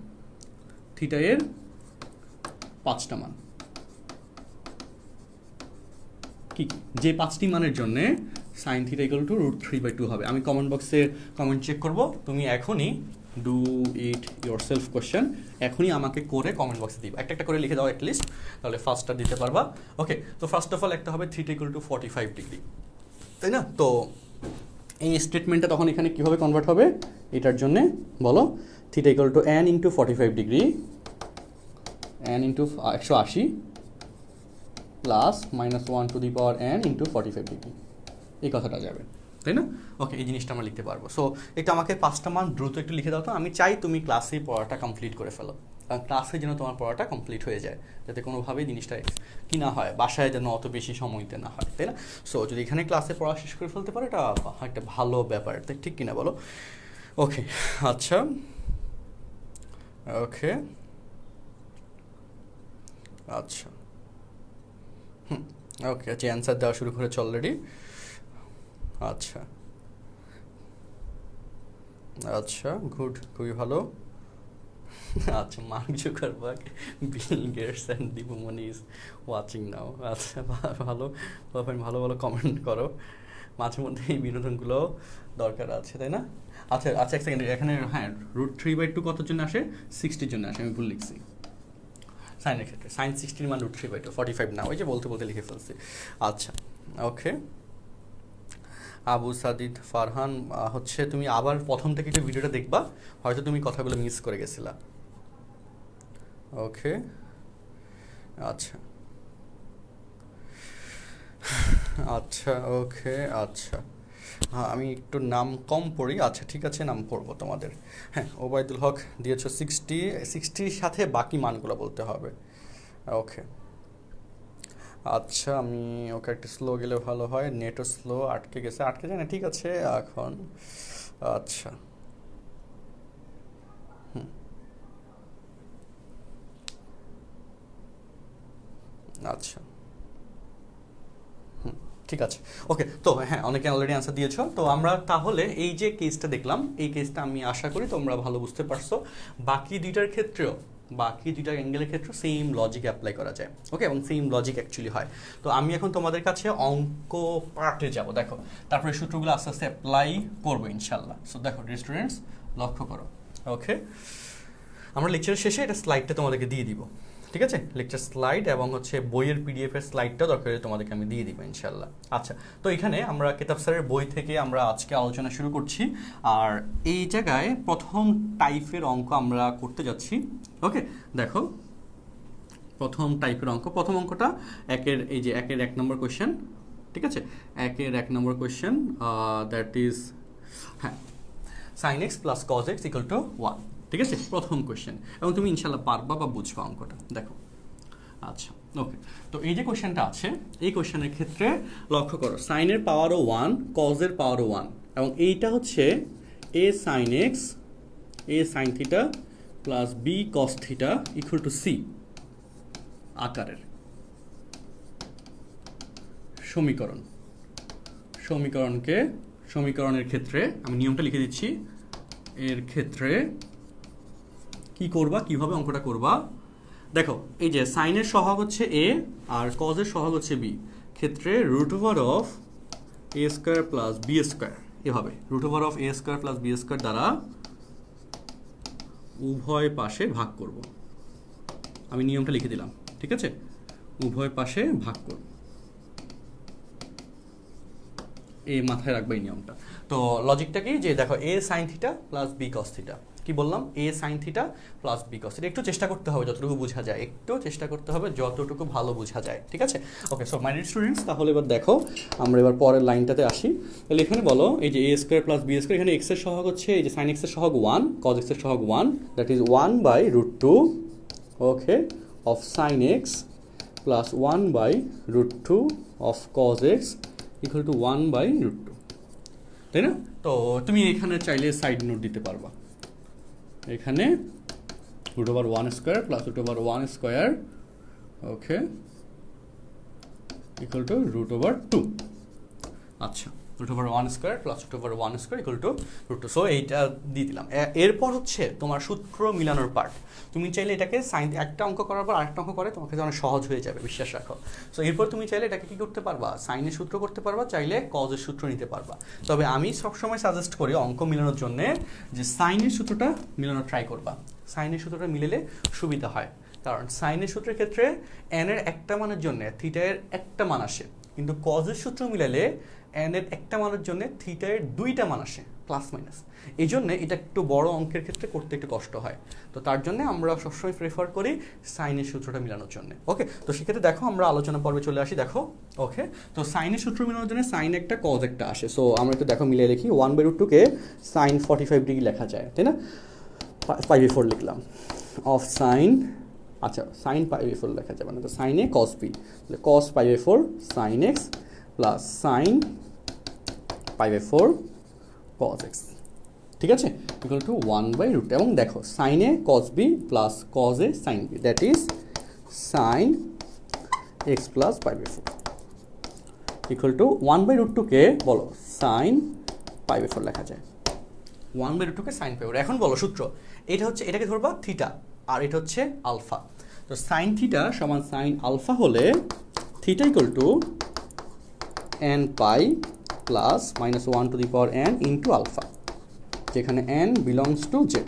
থিটা এর 5টা মান কি, যে 5টি মানের জন্য সাইন থিটা ইকুয়াল টু √3/2 হবে। আমি কমেন্ট বক্সে কমেন্ট চেক করব, তুমি এখনই do it your self question এখনই আমাকে করে কমেন্ট বক্সে দিবা, একটা করে লিখে দাও অ্যাটলিস্ট, তাহলে ফার্স্টটা দিতে পারবা। ওকে, তো ফার্স্ট অফ অল একটা হবে থিটা ইকুয়াল টু 45 ডিগ্রি, তাই না? তো এই স্টেটমেন্টটা তখন এখানে কীভাবে কনভার্ট হবে, এটার জন্যে বলো theta equal to n into 45 degree, n into 180 plus minus 1 to the power n into 45 degree, এই কথাটা যাবে, তাই না? ওকে, এই জিনিসটা আমরা লিখতে পারবো। সো এটা আমাকে 5টা মান দ্রুত একটু লিখে দাও তো, আমি চাই তুমি ক্লাসে পড়াটা কমপ্লিট করে ফেলো। ক্লাসে যেন তোমার পড়াটা কমপ্লিট হয়ে যায়, যাতে কোনোভাবেই জিনিসটা কি না হয়, বাসায় যেন অত বেশি সময় দিতে না হয়, তাই না? সো যদি এখানে ক্লাসে পড়া শেষ করে ফেলতে পারো এটা একটা ভালো ব্যাপার, তাই ঠিক কিনা বলো? ওকে, আচ্ছা, ওকে, আচ্ছা, ওকে, আচ্ছা, অ্যান্সার দেওয়া শুরু করেছে অলরেডি। আচ্ছা, আচ্ছা, গুড, খুবই ভালো। আচ্ছা, Mark Zuckerberg, Bill Gates and Dipu Moni is watching now. আচ্ছা, ভালো, ভালো ভালো কমেন্ট করো, মাঝে মধ্যে এই বিনোদনগুলো দরকার আছে, তাই না? আচ্ছা আচ্ছা, এক সেকেন্ড, এখানে হ্যাঁ √3/2 কতর জন্য আসে? 60 জন্য আসে, আমি ভুল লিখছি সাইনের ক্ষেত্রে। সাইন 60 মান √3/2, 45 না, ওই যে বলতে বলতে লিখে ফেলছি। আচ্ছা, ওকে, আবু সাদিদ ফারহান, হচ্ছে তুমি আবার প্রথম থেকে একটু ভিডিওটা দেখবা, হয়তো তুমি কথাগুলো মিস করে গেছিলা। ওকে, আচ্ছা, আচ্ছা, ওকে, আচ্ছা, হ্যাঁ আমি একটু নাম কম পড়ি, আচ্ছা ঠিক আছে, নাম পড়বো তোমাদের। হ্যাঁ, ওবায়দুল হক দিয়েছ 60 সাথে বাকি মানগুলো বলতে হবে। ওকে, আচ্ছা, আমি ওকে একটু স্লো গেলে ভালো হয়, নেটও স্লো, আটকে যায় না, ঠিক আছে এখন। আচ্ছা, হুম, আচ্ছা, ঠিক আছে, ওকে। তো হ্যাঁ, অনেকে অলরেডি অ্যান্সার দিয়েছো। তো আমরা তাহলে এই যে কেসটা দেখলাম, এই কেসটা আমি আশা করি তোমরা ভালো বুঝতে পারছো। বাকি দুইটার ক্ষেত্রেও, বাকি দুইটা অ্যাঙ্গেলের ক্ষেত্রেও সেম লজিক অ্যাপ্লাই করা যায়, ওকে, এবং সেম লজিক অ্যাকচুয়ালি হয়। তো আমি এখন তোমাদের কাছে অঙ্ক পার্টে যাব, দেখো, তারপরে সূত্রগুলো আস্তে আস্তে অ্যাপ্লাই করবো ইনশাল্লাহ। সো দেখো স্টুডেন্টস, লক্ষ্য করো, ওকে, আমরা লেকচারের শেষে এটা স্লাইডটা তোমাদেরকে দিয়ে দিব, ঠিক আছে? লেকচার স্লাইড এবং হচ্ছে বইয়ের পিডিএফ এর স্লাইডটা দরকার তোমাদেরকে আমি দিয়ে দিব ইনশাল্লাহ। আচ্ছা, তো এখানে আমরা কেতাব স্যারের বই থেকে আমরা আজকে আলোচনা শুরু করছি। আর এই জায়গায় প্রথম টাইপের অঙ্ক আমরা করতে যাচ্ছি, ওকে। দেখো, প্রথম টাইপের অঙ্ক, প্রথম অঙ্কটা একের, এই যে একের 1 নম্বর কোয়েশ্চেন, ঠিক আছে? একের 1 নম্বর কোয়েশ্চেন, দ্যাট ইজ, হ্যাঁ, sin x plus cos x equal to 1, ঠিক আছে? প্রথম কোয়েশ্চেন, এবং তুমি ইনশাল্লাহ পারবা বা বুঝবা অঙ্কটা, দেখো। আচ্ছা, ওকে, তো এই যে কোয়েশ্চেনটা আছে, এই কোয়েশ্চেনের ক্ষেত্রে লক্ষ্য করো, সাইনের পাওয়ারও 1, কজের পাওয়ারও 1, এবং এইটা হচ্ছে a sin x, a sin theta plus b cos theta equal two c আকারের সমীকরণ। সমীকরণের ক্ষেত্রে আমি নিয়মটা লিখে দিচ্ছি। এর ক্ষেত্রে কি করবা, কিভাবে অঙ্কটা করবা? দেখো, এই যে সাইনের সহগ হচ্ছে a আর কজের সহগ হচ্ছে b, ক্ষেত্রে √a² প্লাস b স্কোয়ার, এভাবে √a² প্লাস b স্কোয়ার দ্বারা উভয় পাশে ভাগ করব। আমি নিয়মটা লিখে দিলাম, ঠিক আছে? উভয় পাশে ভাগ করব, এই মাথায় রাখবে এই নিয়মটা। তো লজিকটা কি, যে দেখো a sin theta plus b cos theta, কি বললাম, a sin theta plus b cos theta, একটু চেষ্টা করতে হবে যতটুকু বোঝা যায়, একটু চেষ্টা করতে হবে যতটুকু ভালো বোঝা যায়, ঠিক আছে? ওকে, সো মাই ডিয়ার স্টুডেন্টস, তাহলে এবার দেখো, আমরা এবার পরের লাইনটাতে আসি। তাহলে এখানে বলো, এই যে a² প্লাস b স্কোয়ার, এখানে x এর সহগ হচ্ছে, এই যে sin x এর সহগ 1, cos x এর সহগ 1, that is 1/√2, okay, of sin x plus 1/√2 of cos x equal two 1/√2, তাই না? তো তুমি এখানে চাইলে সাইড নোট দিতে পারবা, এখানে √1² প্লাস √1², ওকে, ইকুয়াল টু √2। আচ্ছা, √1² প্লাস √1² ইকুয়াল টু √2। সো এইটা দিয়ে দিলাম। এরপর হচ্ছে তোমার সূত্র মিলানোর পার্ট। তুমি চাইলে এটাকে সাইন, একটা অঙ্ক করার পর আরেকটা অঙ্ক করে তোমার কাছে অনেক সহজ হয়ে যাবে, বিশ্বাস রাখো। সো এরপর তুমি চাইলে এটাকে কি করতে পারবা, সাইনের সূত্র করতে পারবা, চাইলে কজের সূত্র নিতে পারবা। তবে আমি সবসময় সাজেস্ট করি অঙ্ক মিলানোর জন্য যে সাইনের সূত্রটা মিলানোর ট্রাই করবা। সাইনের সূত্রটা মিলেলে সুবিধা হয়, কারণ সাইনের সূত্রের ক্ষেত্রে n এর একটা মানের জন্য থিটা এর একটা মান আসে, কিন্তু কজের সূত্র মিলালে n এর একটা মানের জন্য থিটা এর 2টা মান আসে, প্লাস মাইনাস। এই জন্য এটা একটু বড় অঙ্কের ক্ষেত্রে করতে একটু কষ্ট হয়। তো তার জন্য আমরা সবসময় প্রেফার করি সাইনের সূত্রটা মিলানোর জন্য, ওকে। তো সেক্ষেত্রে দেখো, আমরা আলোচনা পর্বে চলে আসি, দেখো, ওকে। তো সাইনের সূত্র মিলানোর জন্য সাইন একটা কজ একটা আসে। সো আমরা একটু দেখো মিলিয়ে লিখি, 1/√2 কে সাইন 45 ডিগ্রি লেখা যায়, তাই না? 5/4 লিখলাম, অফ সাইন, আচ্ছা সাইন পাই বাই ফোর লেখা যাবে না, তো সাইন এ কস বি, তাহলে cos pi by four sine x plus sine pi by four cos x, ঠিক আছে, ইকুয়াল টু 1/√, এবং দেখো sine A cos B plus cos A sine B, that is sine x plus pi by four equal to 1/√2কে বলো sine pi by four লেখা যায়, 1/√2কে sine pi by four. এখন বলো সূত্র, এটা হচ্ছে, এটাকে ধরবা থিটা আর এটা হচ্ছে আলফা, তো সাইন থিটা সমান সাইন আলফা হলে theta equal to n pi plus -1 into alpha, যেখানে n বিলংস টু জেড।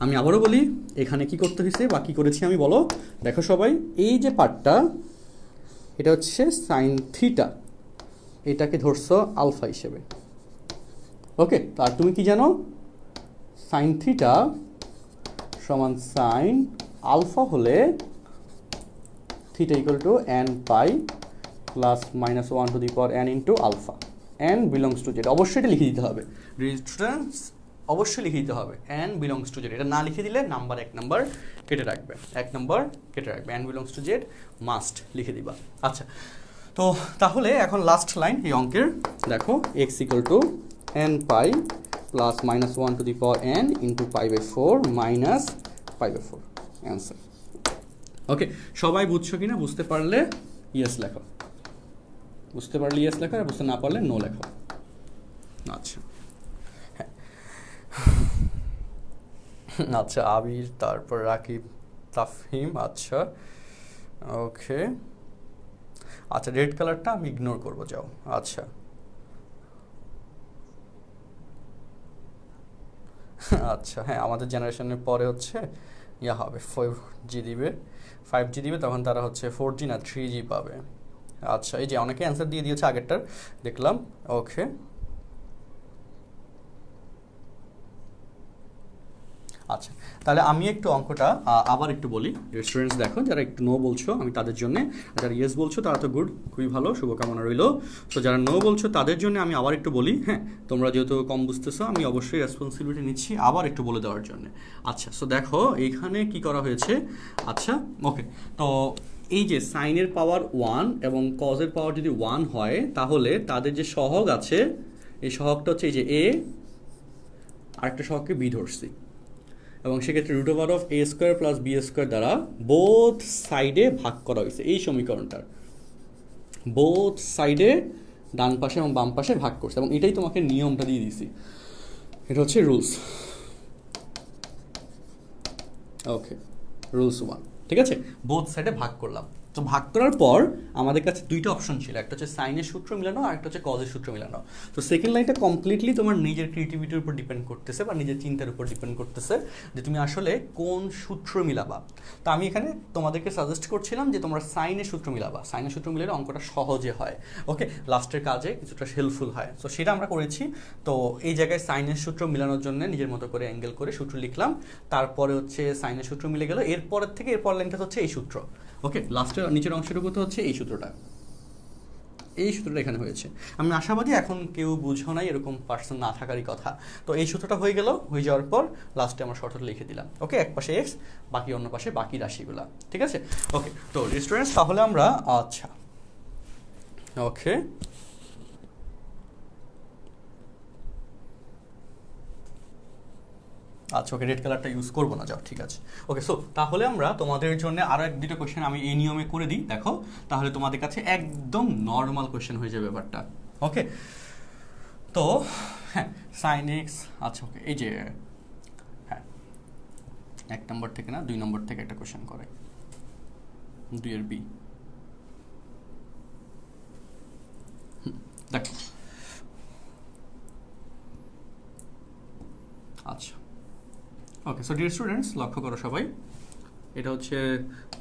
আমি আবারও বলি এখানে কি করতে হয়েছে বা কী করেছি আমি, বলো দেখো সবাই, এই যে পার্টটা এটা হচ্ছে সাইন থিটা, এটাকে ধরছো আলফা হিসেবে, ওকে, আর তুমি কি জানো সাইন থিটা সমান সাইন আলফা হলে theta equal to n pi plus -1 into alpha, n belongs to Z, অবশ্যই এটা লিখে দিতে হবে রেজিস্ট্যান্স, অবশ্যই লিখে দিতে হবে n বিলংস টু জেড, এটা না লিখে দিলে নাম্বার 1 নাম্বার কেটে রাখবে, 1 নাম্বার কেটে রাখবে, n belongs to Z must লিখে দিবা। আচ্ছা, তো তাহলে এখন লাস্ট লাইন এই অঙ্কের দেখো, x equal to n pi plus -1 into pi by four minus pi by four, answer. Okay, সবাই বুঝছো কিনা? বুঝতে পারলে ইয়েস লেখো, বুঝতে পারলে ইয়েস লেখো, আর বুঝতে না পারলে নো লেখো। আচ্ছা হ্যাঁ, আচ্ছা আবির, তারপর রাকিব, তাফহিম, আচ্ছা ওকে, আচ্ছা রেড কালারটা আমি ইগনোর করবো, যাও। আচ্ছা আচ্ছা হ্যাঁ, আমাদের জেনারেশনের পরে হচ্ছে ইয়া হবে 4G দিবে, 5G দিবে, তখন তারা হচ্ছে 4G না 3G পাবে। আচ্ছা, এই যে অনেকে অ্যান্সার দিয়ে দিয়েছে আগেরটার, দেখলাম, ওকে। আচ্ছা, তাহলে আমি একটু অঙ্কটা আবার একটু বলি। স্টুডেন্টস দেখো, যারা একটু নো বলছো আমি তাদের জন্য, যারা ইয়েস বলছো তারা তো গুড, খুবই ভালো, শুভকামনা রইল। তো যারা নো বলছো তাদের জন্য আমি আবার একটু বলি, হ্যাঁ, তোমরা যেহেতু কম বুঝতেছো আমি অবশ্যই রেসপন্সিবিলিটি নিচ্ছি আবার একটু বলে দেওয়ার জন্য। আচ্ছা, সো দেখো এইখানে কি করা হয়েছে। আচ্ছা ওকে, তো এই যে সাইনের পাওয়ার 1 এবং কজের পাওয়ার যদি 1 হয়, তাহলে তাদের যে সহগ আছে, এই সহগটা হচ্ছে এই যে এ, আরেকটা সহগকে বি ধরছি, এবং সেক্ষেত্রে √a² প্লাস b² দ্বারা বোথ সাইডে ভাগ করা হয়েছে। এই সমীকরণটার বোথ সাইডে ডান পাশে এবং বাম পাশে ভাগ করছে, এবং এটাই তোমাকে নিয়মটা দিয়ে দিছি, এটা হচ্ছে রুলস। ওকে, রুলস 1, ঠিক আছে, বোথ সাইডে ভাগ করলাম। তো ভাগ করার পর আমাদের কাছে দুইটা অপশন ছিল, একটা হচ্ছে সাইনের সূত্র মিলানো আর একটা হচ্ছে কজের সূত্র মিলানো। তো সেকেন্ড লাইনটা কমপ্লিটলি তোমার নিজের ক্রিয়েটিভিটির উপর ডিপেন্ড করতেছে বা নিজের চিন্তার উপর ডিপেন্ড করতেছে যে তুমি আসলে কোন সূত্র মিলাবা। তো আমি এখানে তোমাদেরকে সাজেস্ট করছিলাম যে তোমরা সাইনের সূত্র মিলাবা, সাইনের সূত্র মিলালে অঙ্কটা সহজে হয়, ওকে, লাস্টের কাজে কিছুটা হেল্পফুল হয়। তো সেটা আমরা করেছি। তো এই জায়গায় সাইনের সূত্র মিলানোর জন্য নিজের মতো করে অ্যাঙ্গেল করে সূত্র লিখলাম, তারপরে হচ্ছে সাইনের সূত্র মিলে গেল, এরপরের থেকে এরপর লাইনটা হচ্ছে এই সূত্র, ওকে, লাস্টের নিচের অংশটুকু তো হচ্ছে এই সূত্রটা, এই সূত্রটা এখানে হয়েছে। আমি আশাবাদী এখন কেউ বুঝো নাই, এরকম পার্সন না থাকারই কথা। তো এই সূত্রটা হয়ে গেল, হয়ে যাওয়ার পর লাস্টে আমরা শর্টটা লিখে দিলাম, ওকে, এক পাশে এক্স, বাকি অন্য পাশে বাকি রাশিগুলা, ঠিক আছে। ওকে, তো স্টুডেন্টস তাহলে আমরা, আচ্ছা ওকে, আচ্ছা ওকে, রেড কালারটা ইউজ করবো না, যাও, ঠিক আছে। ওকে, সো তাহলে আমরা তোমাদের জন্য আরও এক দুটো কোয়েশ্চেন আমি এই নিয়মে করে দিই, দেখো, তাহলে তোমাদের কাছে একদম নর্মাল কোয়েশ্চেন হয়ে যাবে ব্যাপারটা, ওকে। তো হ্যাঁ, সাইন এক্স, আচ্ছা ওকে, এই যে হ্যাঁ 1 নম্বর থেকে না 2 নম্বর থেকে একটা কোয়েশ্চেন করে, 2 বি, দেখো, আচ্ছা ওকে, সো ডিয়ার স্টুডেন্টস লক্ষ্য করো সবাই, এটা হচ্ছে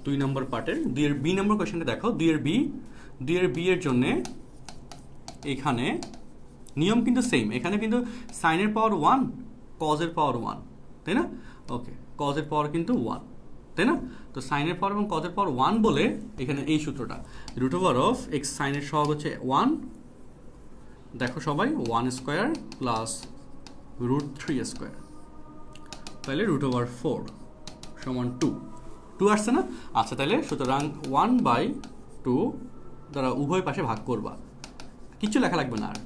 2 নম্বর পার্টের 2 বি নম্বর কোয়েশ্চেনটা দেখো। 2 বি এর জন্য এখানে নিয়ম কিন্তু সেম, এখানে কিন্তু সাইনের পাওয়ার 1, কজের পাওয়ার 1, তাই না? ওকে, কজের পাওয়ার কিন্তু 1, তাই না? তো সাইনের পাওয়ার এবং কজের পাওয়ার 1 বলে এখানে এই সূত্রটা √x সাইনের সহগ হচ্ছে 1, দেখো সবাই 1² প্লাস √3² তাহলে √4 সমান 2 আসছে না? আচ্ছা, তাহলে সুতরাং 1/2 দ্বারা উভয় পাশে ভাগ করবা, কিছু লেখা লাগবে না আর।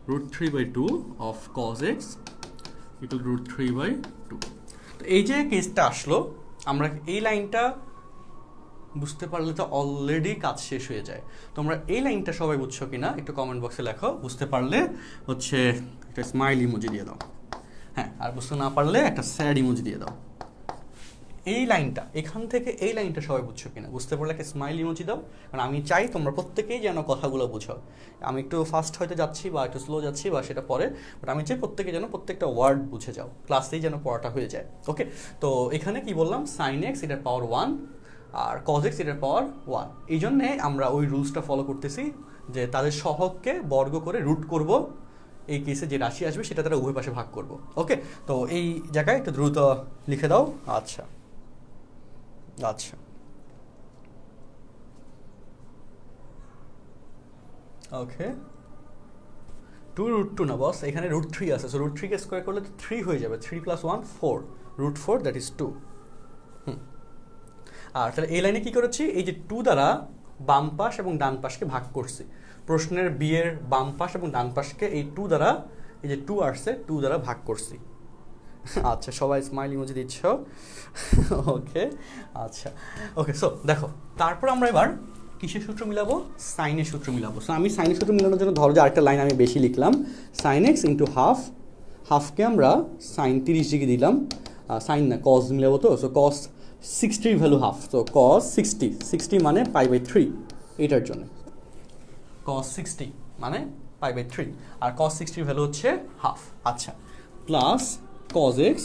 √3/2 অফ cos x ইকুয়াল √3/2। তো এই যে কেসটা আসলো, আমরা এই লাইনটা বুঝতে পারলে তো অলরেডি কাজ শেষ হয়ে যায়। তোমরা এই লাইনটা সবাই বুঝছো কিনা একটু কমেন্ট বক্সে লেখো। বুঝতে পারলে হচ্ছে একটা স্মাইল ইমোজি দিয়ে দাও, হ্যাঁ, আর বুঝতে না পারলে একটা স্যাড ইমোজি দিয়ে দাও। এই লাইনটা, এখান থেকে এই লাইনটা সবাই বুঝছো কিনা, বুঝতে পারলে একটা স্মাইল ইমোজি দাও। কারণ আমি চাই তোমরা প্রত্যেকেই যেন কথাগুলো বুঝো। আমি একটু ফাস্ট হয়তো যাচ্ছি বা একটু স্লো যাচ্ছি বা সেটা পরে, বাট আমি চাই প্রত্যেকে যেন প্রত্যেকটা ওয়ার্ড বুঝে যাও, ক্লাসেই যেন পড়াটা হয়ে যায়। ওকে, তো এখানে কি বললাম, সাইন এক্স এটার পাওয়ার 1 আর কজ এক্স এটার পাওয়ার 1। এই জন্যে আমরা ওই রুলসটা ফলো করতেছি যে তাদের সহগকে বর্গ করে রুট করব, এই কেসে যে রাশি আসবে সেটা তারা উভয় পাশে ভাগ করব। ওকে, তো এই জায়গায় একটু দ্রুত লিখে দাও। আচ্ছা, ওকে, 2√2 না বস, এখানে √3 আছে, সো √3 স্কোয়ার করলে তো 3 হয়ে যাবে। 3 + 1 4, √4 দ্যাট ইজ 2। আর তাহলে এই লাইনে কি করেছি, এই যে 2 দ্বারা বাম পাশ এবং ডান পাশকে ভাগ করছি। প্রশ্নের বিয়ের বাম পাশ এবং ডান পাশকে এই 2 দ্বারা, এই যে 2 আসছে 2 দ্বারা ভাগ করছি। আচ্ছা, সবাই স্মাইল ইমোজি দিচ্ছ। ওকে, আচ্ছা, ওকে, সো দেখো, তারপর আমরা এবার কিসের সূত্র মিলাবো, সাইনের সূত্র মিলাবো। সো আমি সাইনের সূত্র মিলানোর জন্য ধরো যে আরেকটা লাইন আমি বেশি লিখলাম, সাইন এক্স ইন্টু হাফ, হাফকে আমরা সাইন 30 ডিগ্রি দিলাম, সাইন না কজ মিলাবো, তো সো কজ 60 ভ্যালু হাফ, তো কজ 60 মানে π/3, এটার জন্য কজ 60 মানে π/3, আর কজ 60 ভ্যালু হচ্ছে হাফ। আচ্ছা, প্লাস cos x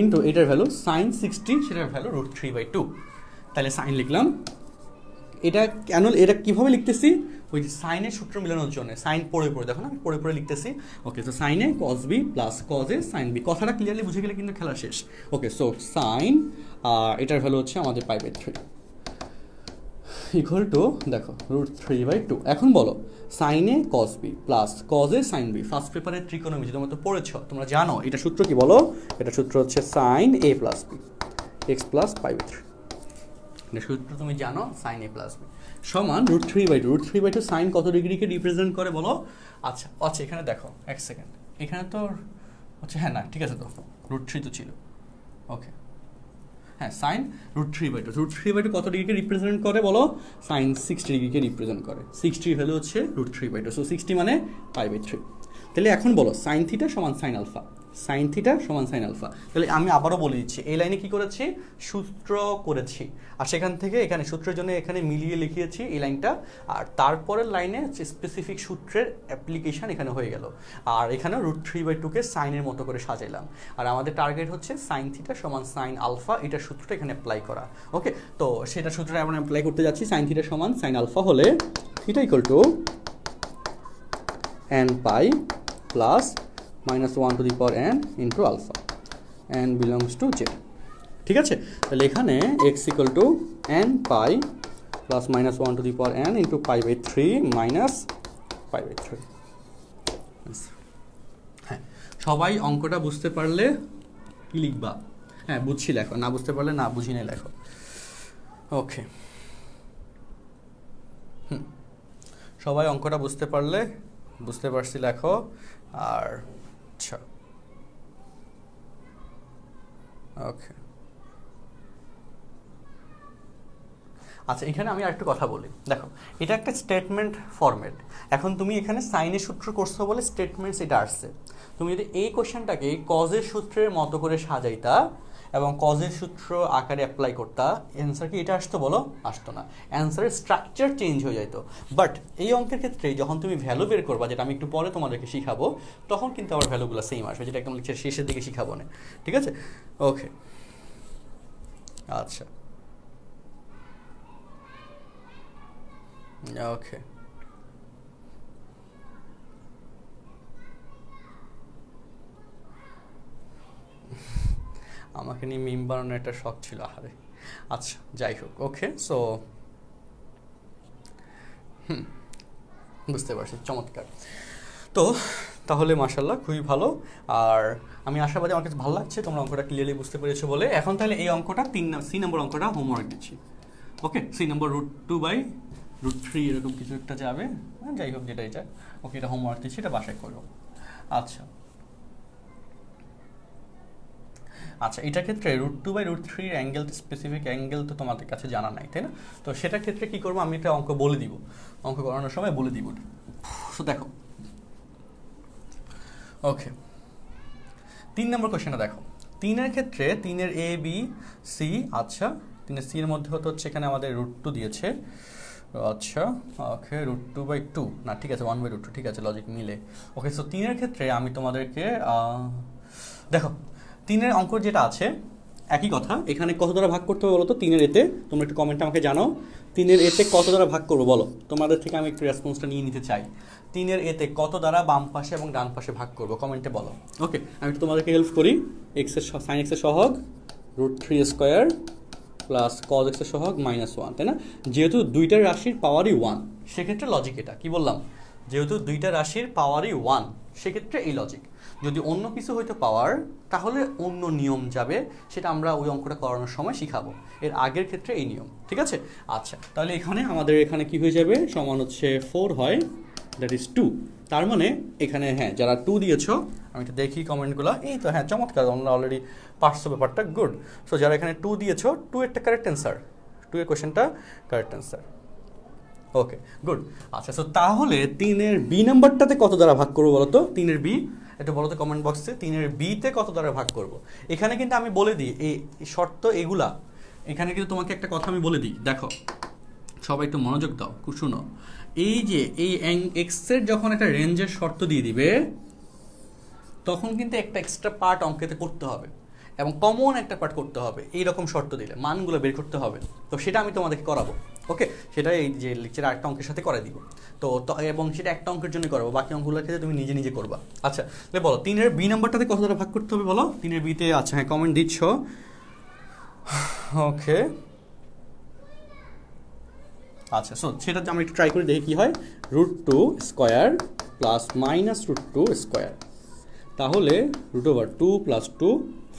ইন্টু এটার ভ্যালু সাইন 60, সেটার ভ্যালু √3/2। তাহলে সাইন লিখলাম। এটা কেন, এটা কীভাবে লিখতেছি, ওই যে সাইনের সূত্র মিলানোর জন্য, সাইন পড়ে দেখো না, আমি পড়ে লিখতেছি। ওকে, তো সাইনে cos b plus cos a sin b, কথাটা ক্লিয়ারলি বুঝে গেলে কিন্তু খেলা শেষ। ওকে, সো সাইন, এটার ভ্যালু হচ্ছে আমাদের π/3 ইকুয়াল টু, দেখো, √3/2। এখন বলো সাইনে cos b plus cos a sin b, first পেপারের ত্রিকোণমিতি তোমরা তো পড়েছো, তোমরা জানো এটা সূত্র কি বলো, এটা সূত্র হচ্ছে sine a plus b x plus π/3। এটা সূত্র তুমি জানো, সাইন a প্লাস b সমান √3/2। √3/2 সাইন কত ডিগ্রিকে রিপ্রেজেন্ট করে বলো? আচ্ছা, এখানে দেখো, এক সেকেন্ড, এখানে তো হচ্ছে, হ্যাঁ না ঠিক আছে, তো √3 তো ছিল। ওকে, হ্যাঁ, সাইন √3/2, √3/2 কত ডিগ্রিকে রিপ্রেজেন্ট করে বলো? সাইন 60 ডিগ্রিকে রিপ্রেজেন্ট করে। 60 ভ্যালু হচ্ছে √3/2, সো 60 মানে π/3। তাহলে এখন বলো সাইন থিটা সমান সাইন আলফা, সাইন থিটা সমান সাইন আলফা। তাহলে আমি আবারও বলে দিচ্ছি, এই লাইনে কি করেছি, সূত্র করেছি, আর সেখান থেকে এখানে সূত্রের জন্য এখানে মিলিয়ে লিখিয়েছি এই লাইনটা, আর তারপরের লাইনে স্পেসিফিক সূত্রের অ্যাপ্লিকেশন এখানে হয়ে গেল, আর এখানে √3/2কে সাইনের মতো করে সাজাইলাম। আর আমাদের টার্গেট হচ্ছে সাইন থিটা সমান সাইন আলফা, এটার সূত্রটা এখানে অ্যাপ্লাই করা। ওকে, তো সেটা সূত্রটা আমরা অ্যাপ্লাই করতে যাচ্ছি। সাইন থিটা সমান সাইন আলফা হলে theta equal to n pi plus -1 into alpha, n belongs to z। ঠিক আছে, তাহলে এখানে x equal to n pi plus -1 into π/3 minus π/3। হ্যাঁ, সবাই অঙ্কটা বুঝতে পারলে কি লিখবা? হ্যাঁ, বুঝছি লেখো, না বুঝতে পারলে না বুঝি না লেখো। ওকে, সবাই অঙ্কটা বুঝতে পারলে বুঝতে পারছি লেখো। আর আচ্ছা, ওকে, আচ্ছা, এখানে আমি আরেকটু কথা বলি। দেখো, এটা একটা স্টেটমেন্ট ফরম্যাট। এখন তুমি এখানে সাইনের সূত্র করছো বলে স্টেটমেন্টস এটা আসছে। তুমি যদি এই কোশ্চেনটাকে কজের সূত্রের মতো করে সাজাইতা এবং কজের সূত্র আকারে অ্যাপ্লাই করতা, অ্যান্সার কি এটা আসতো বলো? আসতো না, অ্যান্সারের স্ট্রাকচার চেঞ্জ হয়ে যেত। বাট এই অঙ্কের ক্ষেত্রে যখন তুমি ভ্যালু বের করবা, যেটা আমি একটু পরে তোমাদেরকে শিখাবো, তখন কিন্তু আবার ভ্যালুগুলো সেম আসবে, যেটা একদম লেকচার শেষের দিকে শিখাবো না। ঠিক আছে, ওকে, আচ্ছা, ওকে, আমাকে নিয়ে মিম বানানোর একটা শখ ছিল, আরে আচ্ছা, যাই হোক। ওকে, সো বুঝতে পারছি, চমৎকার। তো তাহলে মাশাআল্লাহ খুবই ভালো। আর আমি আশাবাদী আমার কাছে ভালো লাগছে, তোমরা অঙ্কটা ক্লিয়ারলি বুঝতে পেরেছো বলে। এখন তাহলে এই অঙ্কটা সি নম্বর অঙ্কটা হোমওয়ার্ক দিচ্ছি। ওকে, সি নম্বর √2/√3 এরকম কিছু একটা যাবে, যাই হোক যেটাই যাক। ওকে, এটা হোমওয়ার্ক দিচ্ছি, এটা বাসায় করো। আচ্ছা আচ্ছা, এটার ক্ষেত্রে √2/√3 অ্যাঙ্গেল, স্পেসিফিক অ্যাঙ্গেল তো তোমাদের কাছে জানা নাই, তাই না? তো সেটার ক্ষেত্রে কি করবো, আমি একটা অঙ্ক বলে দিব, অঙ্ক করানোর সময় বলে দিব। তো দেখো, ওকে 3 নম্বর কোশ্চেনটা দেখো। 3-এর ক্ষেত্রে 3-এর এ বি সি, আচ্ছা 3-এর সি এর মধ্যে হচ্ছে এখানে আমাদের √2 দিয়েছে। আচ্ছা ওকে, √2/2 না, ঠিক আছে 1/√2, ঠিক আছে, লজিক মিলে। ওকে, সো 3-এর ক্ষেত্রে আমি তোমাদেরকে দেখো 3-এর অঙ্ক যেটা আছে একই কথা, এখানে কত দ্বারা ভাগ করতে হবে বলো তো? 3-এর এতে তোমরা একটু কমেন্টে আমাকে জানাও, 3-এর এতে কত দ্বারা ভাগ করবো বলো? তোমাদের থেকে আমি একটু রেসপন্সটা নিয়ে নিতে চাই। 3-এর এতে কত দ্বারা বাম পাশে এবং ডান পাশে ভাগ করবো, কমেন্টে বলো। ওকে, আমি একটু তোমাদেরকে হেল্প করি। সাইন এক্সের সহগ √3² প্লাস কজ এক্সের সহগ -1, তাই না? যেহেতু দুইটা রাশির পাওয়ারই 1, সেক্ষেত্রে লজিক এটা কি বললাম, যেহেতু দুইটা রাশির পাওয়ারই 1, সেক্ষেত্রে এই লজিক। যদি অন্য কিছু হয়তো পাওয়ার, তাহলে অন্য নিয়ম যাবে, সেটা আমরা ওই অঙ্কটা করানোর সময় শিখাবো। এর আগের ক্ষেত্রে এই নিয়ম, ঠিক আছে? আচ্ছা, তাহলে আমাদের এখানে কি হয়ে যাবে, সমান হচ্ছে 4 হয়, দ্যাট ইজ 2। তার মানে এখানে হ্যাঁ, যারা 2 দিয়েছো, আমি তো দেখি কমেন্টগুলো, এই তো হ্যাঁ, চমৎকার, আমরা অলরেডি পারছো ব্যাপারটা, গুড। সো যারা এখানে 2 দিয়েছো, 2 একটা কারেক্ট অ্যান্সার, 2 এর কোয়েশ্চেনটা কারেক্ট অ্যান্সার। ওকে, গুড। আচ্ছা, সো তাহলে 3-এর বি নাম্বারটাতে কত দ্বারা ভাগ করবো বলো তো? 3-এর বি, একটু বলো তো কমেন্ট বক্সে, 3-এর বিতে কত দ্বারা ভাগ করব। এখানে কিন্তু আমি বলে দিই, এই শর্ত এগুলা, এখানে কিন্তু তোমাকে একটা কথা আমি বলে দিই, দেখো সবাই একটু মনোযোগ দাও, শুনো। এই যে এই এক্সের যখন একটা রেঞ্জের শর্ত দিয়ে দিবে, তখন কিন্তু একটা এক্সট্রা পার্ট অঙ্কেতে করতে হবে, এবং কমন একটা পার্ট করতে হবে। এইরকম শর্ত দিলে মানগুলো বের করতে হবে, তো সেটা আমি তোমাদেরকে করাবো। ওকে, সেটা এই যে লেকচারে একটা অঙ্কের সাথে করে দিব। তো এবং সেটা একটা অঙ্কের জন্য করবো, বাকি অঙ্কগুলোর ক্ষেত্রে তুমি নিজে নিজে করবা। আচ্ছা, তাহলে বলো 3-এর বি নাম্বারটাতে কত দ্বারা ভাগ করতে হবে বলো? 3-এর বিতে, আচ্ছা হ্যাঁ, কমেন্ট দিচ্ছ। ওকে, আচ্ছা, সো সেটা আমরা একটু ট্রাই করে দেখি কি হয়। √2² প্লাস -√2², তাহলে √2 + 2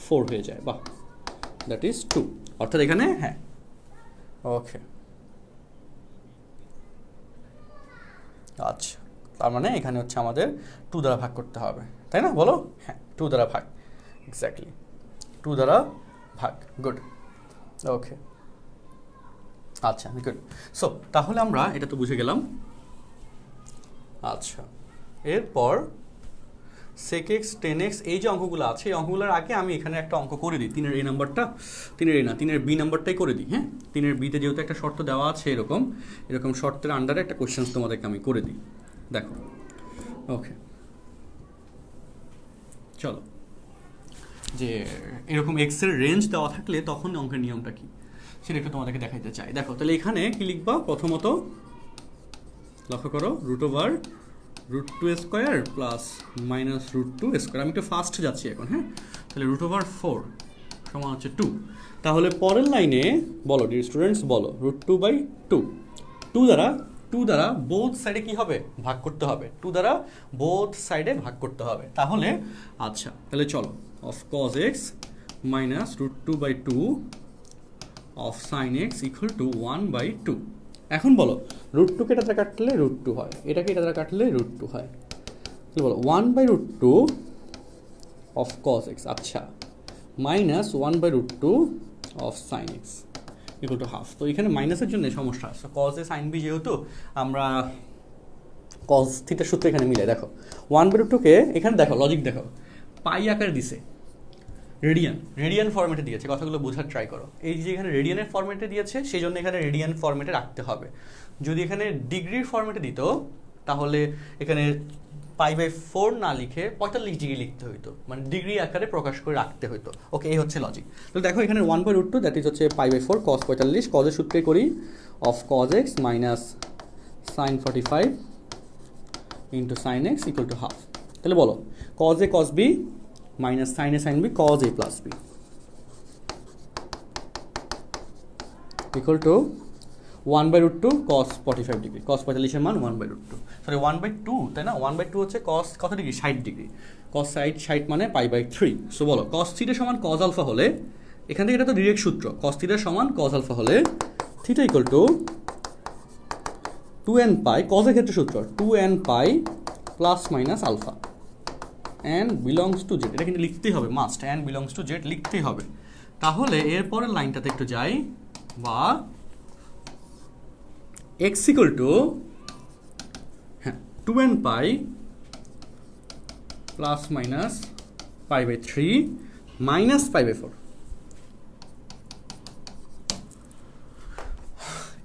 4 হয়ে যায়। বাহ, দ্যাট ইজ 2, অর্থাৎ এখানে হ্যাঁ। ওকে, আচ্ছা, তার মানে এখানে হচ্ছে আমাদের 2 দ্বারা ভাগ করতে হবে, তাই না? বলো হ্যাঁ, 2 দ্বারা ভাগ, এক্স্যাক্টলি 2 দ্বারা ভাগ, গুড। ওকে, আচ্ছা গুড। সো তাহলে আমরা এটা তো বুঝে গেলাম। আচ্ছা, এরপর sec x tan x, এই যে অঙ্কগুলো আছে, এই অঙ্কগুলোর আগে আমি এখানে একটা অঙ্ক করে দিই। 3-এর এই নাম্বারটা, 3-এর এই না, 3-এর বি নাম্বারটাই করে দিই। হ্যাঁ, 3-এর বিতে যেহেতু একটা শর্ত দেওয়া আছে, এরকম শর্তের আন্ডারে একটা কোয়েশ্চেন তোমাদেরকে আমি করে দিই। দেখো, ওকে চলো, যে এরকম এক্সের রেঞ্জ দেওয়া থাকলে তখন অঙ্কের নিয়মটা কি সেটা একটু তোমাদেরকে দেখাইতে চাই। দেখো, তাহলে এখানে কি লিখবা? প্রথমত লক্ষ্য করো, √2² প্লাস -√2²। আমি একটু ফাস্ট যাচ্ছি এখন, হ্যাঁ। তাহলে √4 সমান হচ্ছে 2। তাহলে পরের লাইনে বলো ডিয়ার স্টুডেন্টস, বলো √2/2, 2 দ্বারা বোথ সাইডে কি হবে? ভাগ করতে হবে। 2 দ্বারা বোথ সাইডে ভাগ করতে হবে। তাহলে আচ্ছা, তাহলে চলো, of cos x minus √2/2 of sin x equal two 1/2। এখন বলো, √2 এটা দ্বারা কাটলে √2 হয়, এটাকে এটা দ্বারা কাটলে √2 হয়। তাহলে বলো 1/2 অফ cos x, আচ্ছা, minus 1/2 of sin x equal to half. তো এখানে মাইনাসের জন্য সমস্যা। So cos a sin b, যেহেতু আমরা cos থিটার সূত্র এখানে মিলে, দেখো 1/2কে এখানে দেখো, লজিক দেখো, পাই আকারে দিছে, রেডিয়ান ফরম্যাটে দিয়েছে। কথাগুলো বোঝার ট্রাই করো। এই যে এখানে রেডিয়ানের ফরম্যাটে দিয়েছে, সেই জন্য এখানে রেডিয়ান ফরম্যাটে রাখতে হবে। যদি এখানে ডিগ্রির ফরম্যাটে দিত, তাহলে এখানে π/4 না লিখে 45 ডিগ্রি লিখতে হইতো, মানে ডিগ্রি আকারে প্রকাশ করে রাখতে হইতো। ওকে, এই হচ্ছে লজিক। তো দেখো এখানে 1/2, দ্যাট ইজ হচ্ছে π/4 cos 45, কজের সূত্রে করি, of cos x minus sin 45 into sin x equal to half. তাহলে বলো cos a cos b minus sin a sin b cos a plus b equal to 1/√2 cos 45 degree, cos 45 মান 1/√2, sorry 1/2, তাই না? 1/2 হচ্ছে cos কত degree, 60 degree, cos 60 মানে π/3। So বলো cos theta সমান cos আলফা হলে, এখান থেকে এটা তো ডিরেক্ট সূত্র, cos থিটা সমান cos আলফা হলে theta equal to 2n pi, cos এর ক্ষেত্রে সূত্র 2n pi plus minus alpha and belongs to z, এটা কিন্তু লিখতেই হবে, must, and belongs to z লিখতেই হবে। তাহলে এরপরের লাইনটাতে একটু যাই, বা x equal to 2n pi plus minus π/3 minus π/4।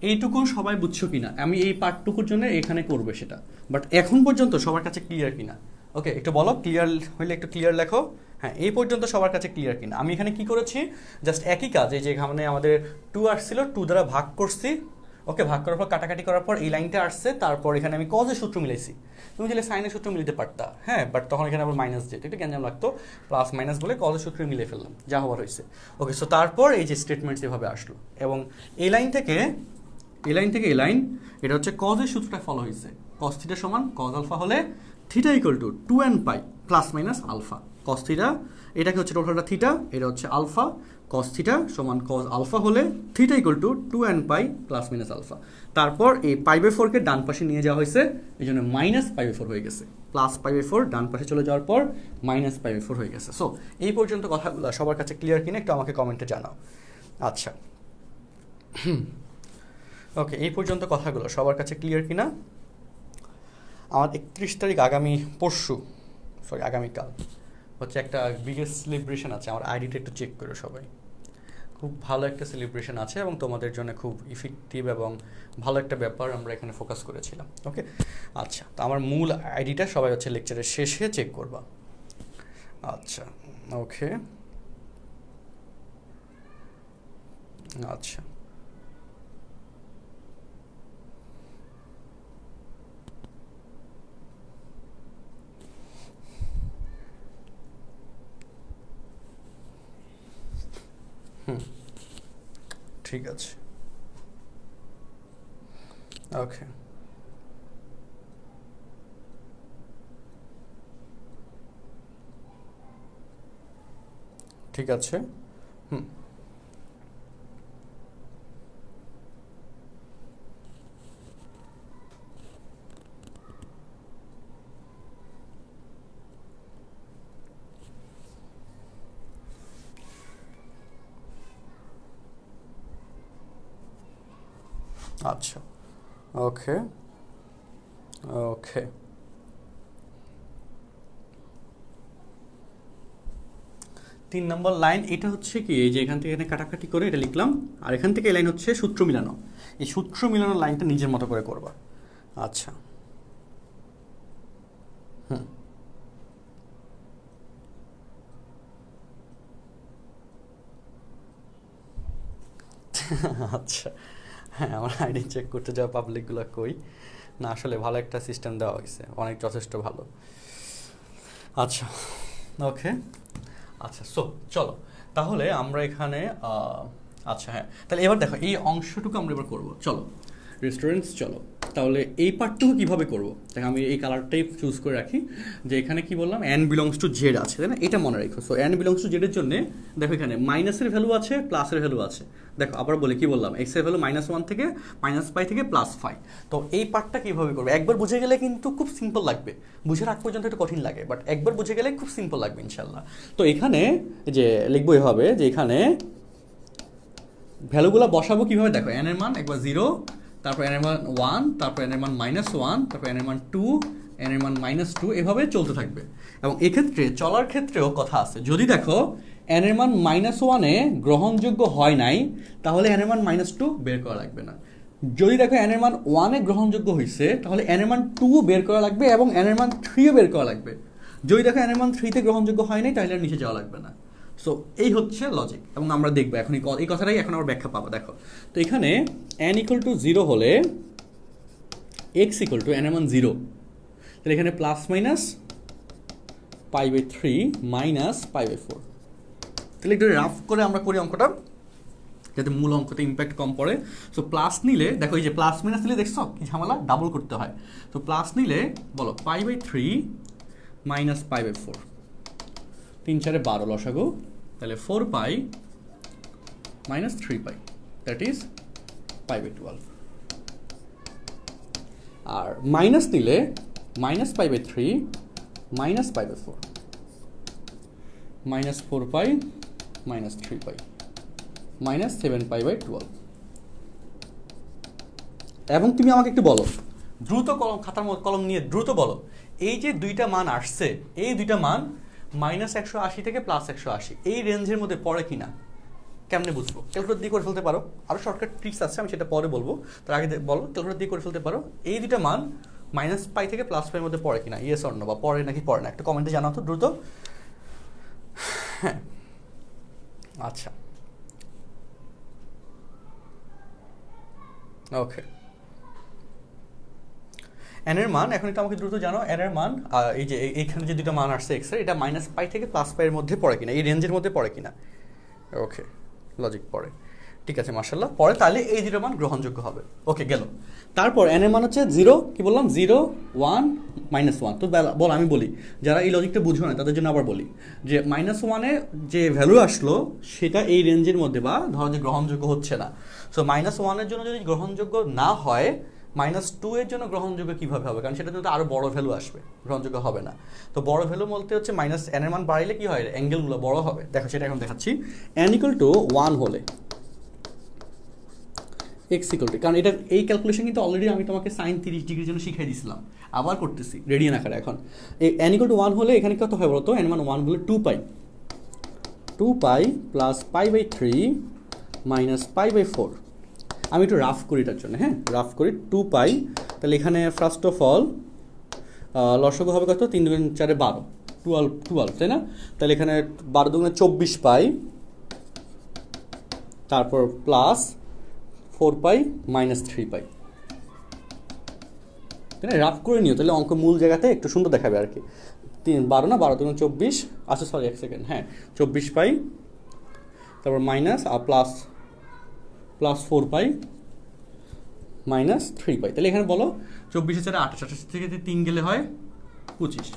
এইটুকু সবাই বুঝছো কিনা? আমি এই পার্টটুকুর জন্য এখানে করবে সেটা, বাট এখন পর্যন্ত সবার কাছে ক্লিয়ার কিনা? ওকে, একটু বলো, ক্লিয়ার হইলে একটু ক্লিয়ার লেখো। হ্যাঁ, এই পর্যন্ত সবার কাছে ক্লিয়ার কিনা? আমি এখানে কি করেছি, জাস্ট একই কাজ, এই যে এখানে আমাদের 2 আসছিল, 2 দ্বারা ভাগ করছি, ওকে, ভাগ করার পর কাটাকাটি করার পর এই লাইনটা আসছে, তারপর এখানে আমি কজের সূত্র মিলাইছি। তুমি চাইলে সাইনের সূত্র মিলাতে পারতা, হ্যাঁ, বাট তখন এখানে আবার মাইনাস যেত, একটু গ্যাঞ্জাম লাগতো, প্লাস মাইনাস বলে কজের সূত্র মিলে ফেললাম, যা হওয়ার হয়েছে। ওকে, সো তারপর এই যে স্টেটমেন্টস এভাবে আসলো, এবং এই লাইন থেকে এই লাইন, এটা হচ্ছে কজের সূত্রটা ফলো হয়েছে, cos থিটা সমান cos আলফা হলে theta equal to 2n pi plus minus alpha, cos theta, এটাকে হচ্ছে টোটালটা থিটা, এটা হচ্ছে আলফা, cos থিটা সমান cos আলফা হলে theta equal to 2n pi plus minus alpha. তারপর এই π/4কে ডান পাশে নিয়ে যাওয়া হয়েছে, এই জন্য মাইনাস π/4 হয়ে গেছে, প্লাস π/4 ডান পাশে চলে যাওয়ার পর মাইনাস π/4 হয়ে গেছে। সো এই পর্যন্ত কথাগুলো সবার কাছে ক্লিয়ার কিনা একটু আমাকে কমেন্টে জানাও। আচ্ছা, ওকে, এই পর্যন্ত কথাগুলো সবার কাছে ক্লিয়ার কিনা? আমার 31 তারিখ আগামীকাল হচ্ছে একটা বিগেস্ট সেলিব্রেশন আছে, আমার আইডিটা একটু চেক করো সবাই, খুব ভালো একটা সেলিব্রেশন আছে এবং তোমাদের জন্য খুব ইফেক্টিভ এবং ভালো একটা ব্যাপার আমরা এখানে ফোকাস করেছিলাম। ওকে, আচ্ছা, তো আমার মূল আইডিটা সবাই হচ্ছে লেকচারের শেষে চেক করবা। আচ্ছা, ওকে, আচ্ছা, ঠিক আছে, ওকে, ঠিক আছে, আচ্ছা, ওকে, ওকে, 3 নম্বর লাইন, এটা হচ্ছে কি, এই যে এখান থেকে এখানে কাটাকাটি করে এটা লিখলাম, আর এখান থেকে এই লাইন হচ্ছে সূত্র মিলানো, এই সূত্র মিলানোর লাইনটা নিজের মতো করে করবা। আচ্ছা, আচ্ছা, হ্যাঁ, আমার আইডি চেক করতে যাওয়া পাবলিকগুলো কই না, আসলে ভালো একটা সিস্টেম দেওয়া হয়েছে, অনেক যথেষ্ট ভালো। আচ্ছা, ওকে, আচ্ছা, সো চলো তাহলে আমরা এখানে আচ্ছা, হ্যাঁ, তাহলে এবার দেখো এই অংশটুকু আমরা এবার করবো, চলো রেস্টুরেন্টস, চলো তাহলে এই পার্টটুকু কীভাবে করবো, দেখো আমি এই কালারটাই চুজ করে রাখি, যে এখানে কি বললাম n বিলংস টু জেড আছে, তাই না? এটা মনে রাখো। সো n বিলংস টু জেডের জন্য দেখো এখানে মাইনাসের ভ্যালু আছে, প্লাসের ভ্যালু আছে। দেখো আবার বলে কি বললাম, এক্স এর ভ্যালু -1 থেকে -π থেকে +π। তো এই পার্টটা কীভাবে করবে, একবার বুঝে গেলে কিন্তু খুব সিম্পল লাগবে, বুঝে রাখ পর্যন্ত একটু কঠিন লাগে, বাট একবার বুঝে গেলে খুব সিম্পল লাগবে ইনশাল্লাহ। তো এখানে যে লিখবো এভাবে, যে এখানে ভ্যালুগুলো বসাবো কীভাবে, দেখো n এর মান একবার 0, তারপর n এর মান 1, তারপর n এর মান -1, তারপর n এর মান 2, n এর মান -2, এভাবে চলতে থাকবে। এবং এক্ষেত্রে চলার ক্ষেত্রেও কথা আছে, যদি দেখো n এর মান -1-এ গ্রহণযোগ্য হয় নাই, তাহলে n এর মান -2 বের করা লাগবে না। যদি দেখো n এর মান 1-এ গ্রহণযোগ্য হয়েছে, তাহলে n এর মান 2 বের করা লাগবে এবং n এর মান 3 বের করা লাগবে। যদি দেখো n এর মান 3-তে গ্রহণযোগ্য হয় নাই, তাহলে নিচে যাওয়া লাগবে না। সো এই হচ্ছে লজিক, এবং আমরা দেখবো এখন এই কথাটাই এখন আমরা ব্যাখ্যা পাবো। দেখো তো এখানে n = 0 হলে x = n এর মান 0, তাহলে এখানে ±π/3 -π/4। তাহলে একটু রাফ করে আমরা করি অঙ্কটা, যাতে মূল অঙ্কতে ইম্প্যাক্ট কম পড়ে। সো প্লাস নিলে দেখো, এই যে প্লাস মাইনাস নিলে দেখছো কি ঝামেলা, ডাবল করতে হয়। তো প্লাস নিলে বলো π/3 মাইনাস π/4, 3 4 12 লসাগু, তাহলে 4π মাইনাস 3π, দ্যাট ইজ π/12। আর মাইনাস নিলে minus π/3 minus π/4, minus 4π minus 3π minus 7π/12। এবং তুমি আমাকে একটু বলো, দ্রুত খাতার কলম নিয়ে দ্রুত বলো, এই যে দুইটা মান আসছে, এই দুইটা মান -180 থেকে +180 এই রেঞ্জের মধ্যে পড়ে কিনা কেমনে বুঝবো? ক্যালকুলেটর দিয়ে করে ফেলতে পারো, আরও শর্টকাট ট্রিক্স আছে, আমি সেটা পরে বলবো। তার আগে বলো, ক্যালকুলেটর দিয়ে করে ফেলতে পারো এই দুইটা মান -π থেকে +π এর মধ্যে পড়ে কিনা, ইয়েস অর নো, বা পড়ে নাকি পড়ে না, একটা কমেন্টে জানাও তো দ্রুত। হ্যাঁ, আচ্ছা, ওকে। এন এর মান এখন একটু আমাকে দ্রুত জানো, এন এর মান এই যে এইখানে যে দুটো মান আসছে এক্স এর, এটা -π থেকে +π এর মধ্যে পড়ে কিনা, এই রেঞ্জের মধ্যে পড়ে কিনা। ওকে, লজিক পড়ে, ঠিক আছে, মাশাআল্লাহ পড়ে, তাহলে এই দুটো মান গ্রহণযোগ্য হবে। ওকে, গেল। তারপর এন এর মান হচ্ছে 0, কি বললাম, 0 1 -1। তো বল, আমি বলি যারা এই লজিকটা বুঝো না তাদের জন্য আবার বলি যে -1 এ যে ভ্যালু আসলো সেটা এই রেঞ্জের মধ্যে, বা ধরো যে গ্রহণযোগ্য হচ্ছে না। সো -1 এর জন্য যদি গ্রহণযোগ্য না হয়, -2 এর জন্য গ্রহণযোগ্য কিভাবে হবে? কারণ সেটা কিন্তু আরো বড় ভ্যালু আসবে, গ্রহণযোগ্য হবে না। তো বড় ভ্যালু বলতে হচ্ছে n এর মান বাড়াইলে কি হয়, অ্যাঙ্গেলগুলো বড় হবে। দেখো সেটা এখন দেখাচ্ছি। n = 1 হলে x = কারণ এটা এই ক্যালকুলেশন কিন্তু অলরেডি আমি তোমাকে sin 30 ডিগ্রির জন্য শিখিয়ে দিয়েছিলাম, আবার করতেছি রেডিয়ান আকারে। এখন এই n = 1 হলে এখানে কত হয় বলতো? n মান 1 হলে 2π প্লাস π/3 মাইনাস π/4। আমি একটু রাফ করি এটার জন্য, হ্যাঁ রাফ করি, 2π, তাহলে এখানে ফার্স্ট অফ অল লসাগু হবে কত, 3 2 4 12, 12, তাই না? তাহলে এখানে 12 2 24π, তারপর প্লাস 4π মাইনাস 3π, তাই না? রাফ করে নিও, তাহলে অঙ্ক মূল জায়গাতে একটু সুন্দর দেখাবে আর কি। 12 না, 12 2 24, আচ্ছা সরি 1 সেকেন্ড, হ্যাঁ 24π, তারপর মাইনাস আর প্লাস 4π মাইনাস 3π। তাহলে এখানে বলো 24 4 28, 28 থেকে 3 গেলে হয় 25।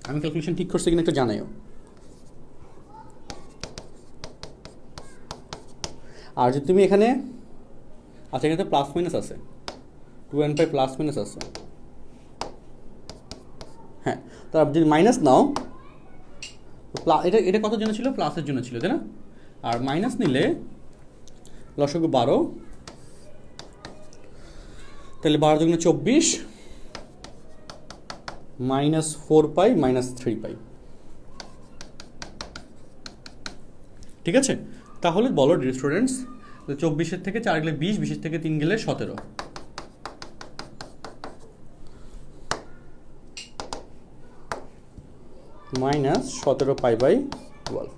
আমি ক্যালকুলেশন ঠিক করছি কিনা একটু জানাইও। আর যদি তুমি এখানে, আচ্ছা এখানে প্লাস মাইনাস আছে, 2nπ প্লাস মাইনাস আছে, হ্যাঁ তার যদি মাইনাস নাও, এটা কত জন্য ছিল, প্লাসের জন্য ছিল, তাই না? আর মাইনাস নিলে লসাগু 12, তাহলে 12 2 24 মাইনাস 4π মাইনাস 3π, ঠিক আছে? তাহলে বলো ডিয়ার স্টুডেন্টস, 24 থেকে 4 গেলে 20, 20 থেকে 3 গেলে 17, মাইনাস 17π/12।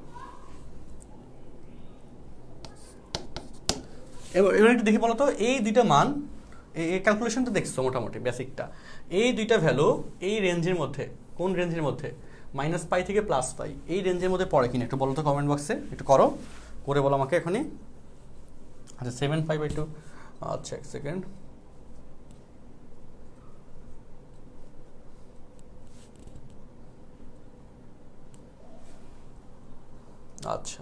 এবার একটু দেখি বলো তো, এই দুইটা মান, এই ক্যালকুলেশনটা দেখছো মোটামুটি বেসিকটা, এই দুইটা ভ্যালু এই রেঞ্জের মধ্যে, কোন রেঞ্জের মধ্যে, -π থেকে +π এই রেঞ্জের মধ্যে পড়ে কিনা একটু বলো তো কমেন্ট বক্সে, একটু করো, করে বলো আমাকে এখনই। আচ্ছা 7π/2, আচ্ছা 1 সেকেন্ড, আচ্ছা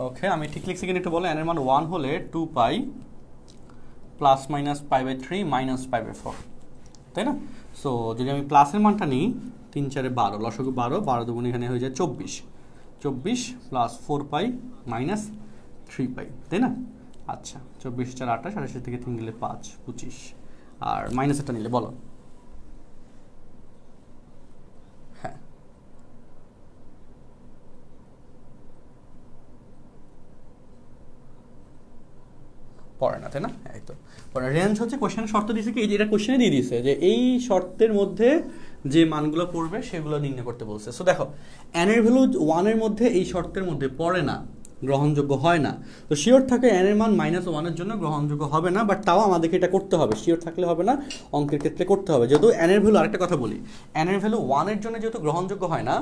ওকে, আমি ঠিক লিখছি কিনা একটু বলো। n এর মান 1 হলে 2π প্লাস মাইনাস π/3 মাইনাস π/4, তাই না? সো যদি আমি প্লাসের মানটা নিই, 3 4 12, লসাগু 12, 12 2 এখানে হয়ে যায় 24, 24 প্লাস 4π মাইনাস 3π, তাই না? আচ্ছা 24 4 28, 28 থেকে 3 গেলে 5 25, আর মাইনাস একটা নিলে বলো, হ্যাঁ পড়ে না, তাই না? এই তো পড়ে। রেঞ্জ হচ্ছে কোশ্চেনের শর্ত দিয়েছে কি, এটা কোশ্চেনে দিয়ে দিয়েছে যে এই শর্তের মধ্যে যে মানগুলো পড়বে সেগুলো নির্ণয় করতে বলছে। সো দেখো n এর ভ্যালু 1 এর মধ্যে এই শর্তের মধ্যে পড়ে না, গ্রহণযোগ্য হয় না, তো শিওর থাকে n এর মান -1 এর জন্য গ্রহণযোগ্য হবে না, বাট তাও আমাদেরকে এটা করতে হবে, শিওর থাকলে হবে না, অঙ্কের ক্ষেত্রে করতে হবে। যেহেতু n এর ভ্যালু, আরেকটা কথা বলি, n এর ভ্যালু 1 এর জন্য যেহেতু গ্রহণযোগ্য হয় না,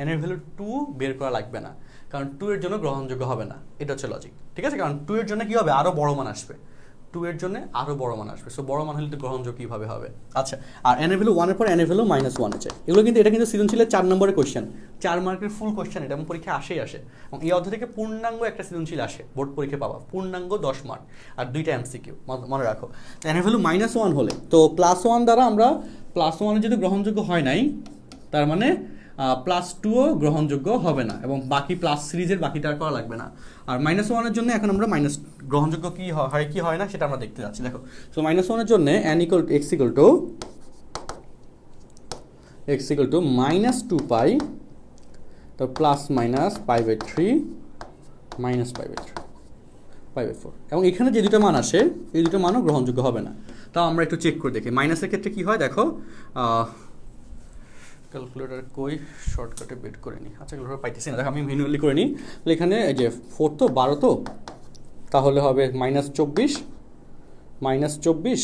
n এর ভ্যালু 2 বের করা লাগবে না, কারণ 2 এর জন্য গ্রহণযোগ্য হবে না, এটা হচ্ছে লজিক। ঠিক আছে, কারণ 2 এর জন্য কি হবে, আরও বড় মান আসবে, 2 এর জন্য আরও বড় মান আসবে, সো বড় মান হলে তো গ্রহণযোগ্য কীভাবে হবে। আচ্ছা, আর এন এর ভ্যালু 1 এর পর এন এর ভ্যালু -1 এ চাই। এগুলো কিন্তু এটা কিন্তু সৃজনশীলের 4 নম্বরের কোয়েশ্চেন, 4 মার্কের ফুল কোয়েশ্চেন, এটা এবং পরীক্ষা আসে এবং এই অধ্যায় থেকে পূর্ণাঙ্গ একটা সৃজনশীল আসে, বোর্ড পরীক্ষা পাবা পূর্ণাঙ্গ 10 মার্ক আর 2টা এমসিকিউ, মনে রাখো। এন এর ভ্যালু -1 হলে তো +1 দ্বারা আমরা +1 যদি গ্রহণযোগ্য হয় নাই, তার মানে +2ও গ্রহণযোগ্য হবে না, এবং বাকি প্লাস সিরিজের বাকিটা আর করা লাগবে না। আর -1 এর জন্য এখন আমরা গ্রহণযোগ্য কি হয় কি হয় না সেটা আমরা দেখতে যাচ্ছি। দেখো, সো -1 এর জন্য n = x = -2 পাই, তো প্লাস মাইনাস π/3 -π/3 π/4, এবং এখানে যে দুটো মান আসে এই দুটো মানও গ্রহণযোগ্য হবে না। তাও আমরা একটু চেক করে দেখি মাইনাসের ক্ষেত্রে কি হয়। দেখো, ক্যালকুলেটর কই, শর্টকাটে বের করে নিই। আচ্ছা, ক্যালকুলেটর পাইতেছি না, দেখো আমি ম্যানুয়ালি করে নিই। তাহলে এখানে এই যে 4 তো 12 তো, তাহলে হবে -24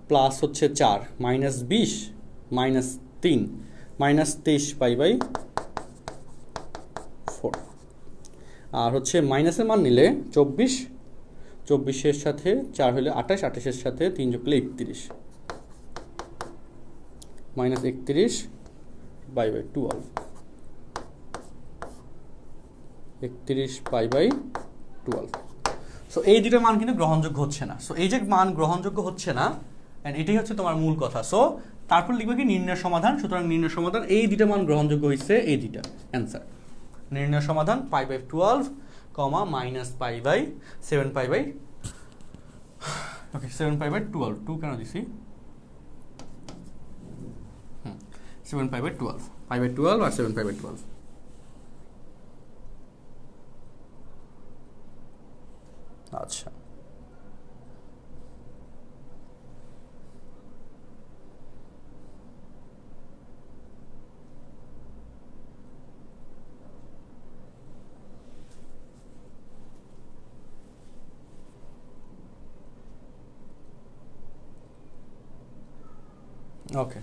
প্লাস হচ্ছে 4 -20 -3 -23 π/4, আর হচ্ছে মাইনাসের মান নিলে 24 সাথে 4 হলে 28, 28 সাথে 3 যোগ করলে 31 -31 π/12, 31 π/12। সো এই দুটো মান কিন্তু গ্রহণযোগ্য হচ্ছে না। সো এই যে মান গ্রহণযোগ্য হচ্ছে না, এন্ড এটাই হচ্ছে তোমার মূল কথা। সো তারপর লিখবে কি নির্ণয় সমাধান। সুতরাং নির্ণয় সমাধান এই দুটো মান গ্রহণযোগ্য হয়েছে, এই দুটো অ্যান্সার। নির্ণয় সমাধান π/12, -π/7 7 π/12, 2 কেন দিছি, 7 π/12 আর 7 π/12। আচ্ছা, ওকে।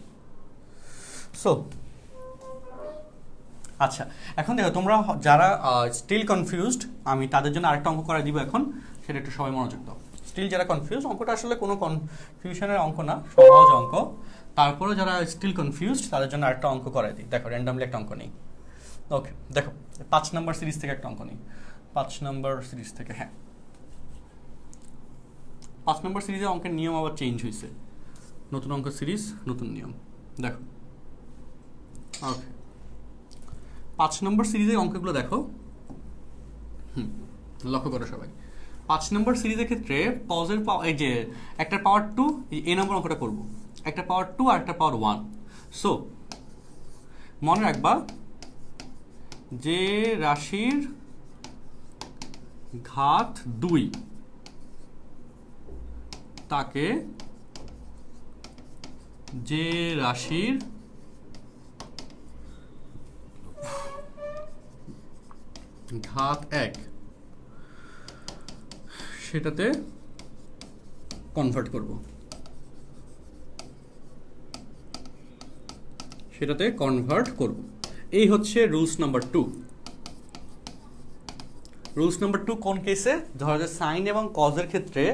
সো আচ্ছা, এখন দেখো তোমরা যারা স্টিল কনফিউজড, আমি তাদের জন্য আরেকটা অঙ্ক করে দিব এখন, সেটা একটু সবাই মনোযোগ দাও। স্টিল যারা কনফিউজ, অঙ্কটা আসলে কোনো কনফিউশনের অঙ্ক না, সহজ অঙ্ক। তারপরে যারা স্টিল কনফিউজড তাদের জন্য আরেকটা অঙ্ক করে দিই। দেখো, র্যান্ডামলি একটা অঙ্ক নেই। ওকে, দেখো 5 নম্বর সিরিজ থেকে একটা অঙ্ক নেই, 5 নম্বর সিরিজ থেকে। হ্যাঁ, 5 নম্বর সিরিজের অঙ্কের নিয়ম আবার চেঞ্জ হয়েছে, নতুন অঙ্ক সিরিজ, নতুন নিয়ম। দেখো, ওকে, 5 নম্বর সিরিজের অঙ্কগুলো দেখো, লক্ষ্য করো সবাই। 5 নম্বর সিরিজের ক্ষেত্রে পজের এই যে একটা পাওয়ার 2, এই নম্বর অঙ্কটা করব, একটা পাওয়ার 2 আর একটা পাওয়ার 1। সো মনে রাখবা যে রাশির ঘাত 2 তাকে যে রাশির ঘাত 1 সেটাতে কনভার্ট করব, এই হচ্ছে রুলস নাম্বার 2। রুলস নাম্বার 2 কোন কেসে? ধরো যে সাইন এবং কজের ক্ষেত্রে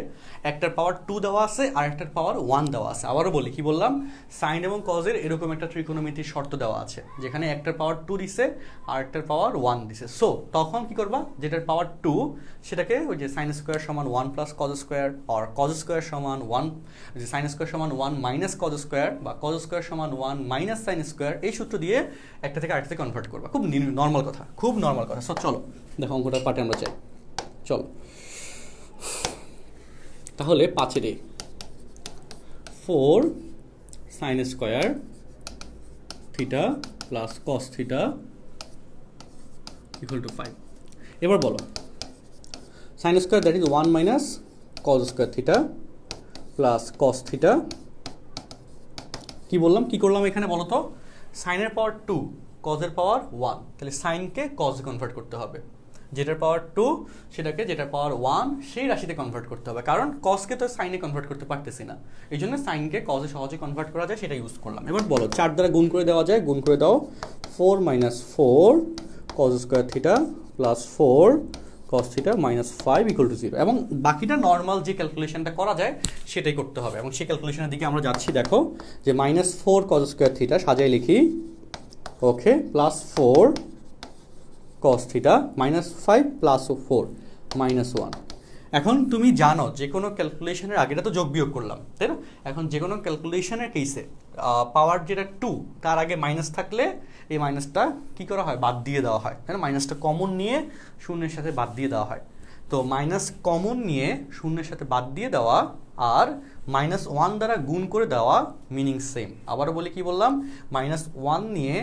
একটার পাওয়ার 2 দেওয়া আছে আর একটার পাওয়ার 1 দেওয়া আছে। আবারও বলি, কি বললাম, সাইন এবং কজের এরকম একটা ত্রিকোণমিতির শর্ত দেওয়া আছে, যেখানে একটার পাওয়ার 2 দিছে আর একটার পাওয়ার 1 দিছে। সো তখন কি করবা, যেটার পাওয়ার 2 সেটাকে ওই যে সাইন স্কোয়ার সমান 1 প্লাস কজ স্কোয়ার, আর কজ স্কোয়ার সমান 1, যে সাইন স্কোয়ার সমান 1 মাইনাস কজ স্কোয়ার, বা কজ স্কোয়ার সমান 1 মাইনাস সাইন স্কোয়ার, এই সূত্র দিয়ে একটা থেকে আরেকটাতে কনভার্ট করবা। খুব নর্মাল কথা, খুব নর্মাল কথা। সো চলো দেখো অঙ্কটার পার্টে আমরা চাই। চলো তাহলে 5 এর 4 sine square theta plus cos theta equal two 5। এবার বলো sine square that is 1 minus cos square theta plus cos theta. কি বললাম, কি করলাম এখানে বলো তো? সাইনের পাওয়ার 2, কজের পাওয়ার 1, তাহলে সাইনকে কজে কনভার্ট করতে হবে। যেটার পাওয়ার 2 সেটাকে যেটার পাওয়ার 1 সেই রাশিতে কনভার্ট করতে হবে, কারণ কজকে তো সাইনে কনভার্ট করতে পারতেছি না, এই জন্য সাইনকে কজে সহজে কনভার্ট করা যায় সেটা ইউজ করলাম। এবার বলো 4 দ্বারা গুণ করে দেওয়া যায়, গুণ করে দাও 4 - 4 cause square theta plus 4 cos theta minus 5 equal to 0। এবং বাকিটা নর্মাল যে ক্যালকুলেশনটা করা যায় সেটাই করতে হবে, এবং সেই ক্যালকুলেশনের দিকে আমরা যাচ্ছি। দেখো যে -4 কজ স্কোয়ার থিটা সাজাই লিখি, okay, plus 4 cos theta minus 5 plus 4 minus 1। এখন তুমি জানো যে কোনো ক্যালকুলেশনের আগেটা তো যোগ বিয়োগ করলাম, তাই না? এখন যে কোনো ক্যালকুলেশনের কেসে পাওয়ার যেটা 2 তার আগে মাইনাস থাকলে এই মাইনাসটা কী করা হয়, বাদ দিয়ে দেওয়া হয়, তাই না? মাইনাসটা কমন নিয়ে শূন্যের সাথে বাদ দিয়ে দেওয়া হয়। তো মাইনাস কমন নিয়ে শূন্যের সাথে বাদ দিয়ে দেওয়া আর -1 দ্বারা গুণ করে দেওয়া মিনিং সেম। আবারও বলি, কি বললাম? -1 নিয়ে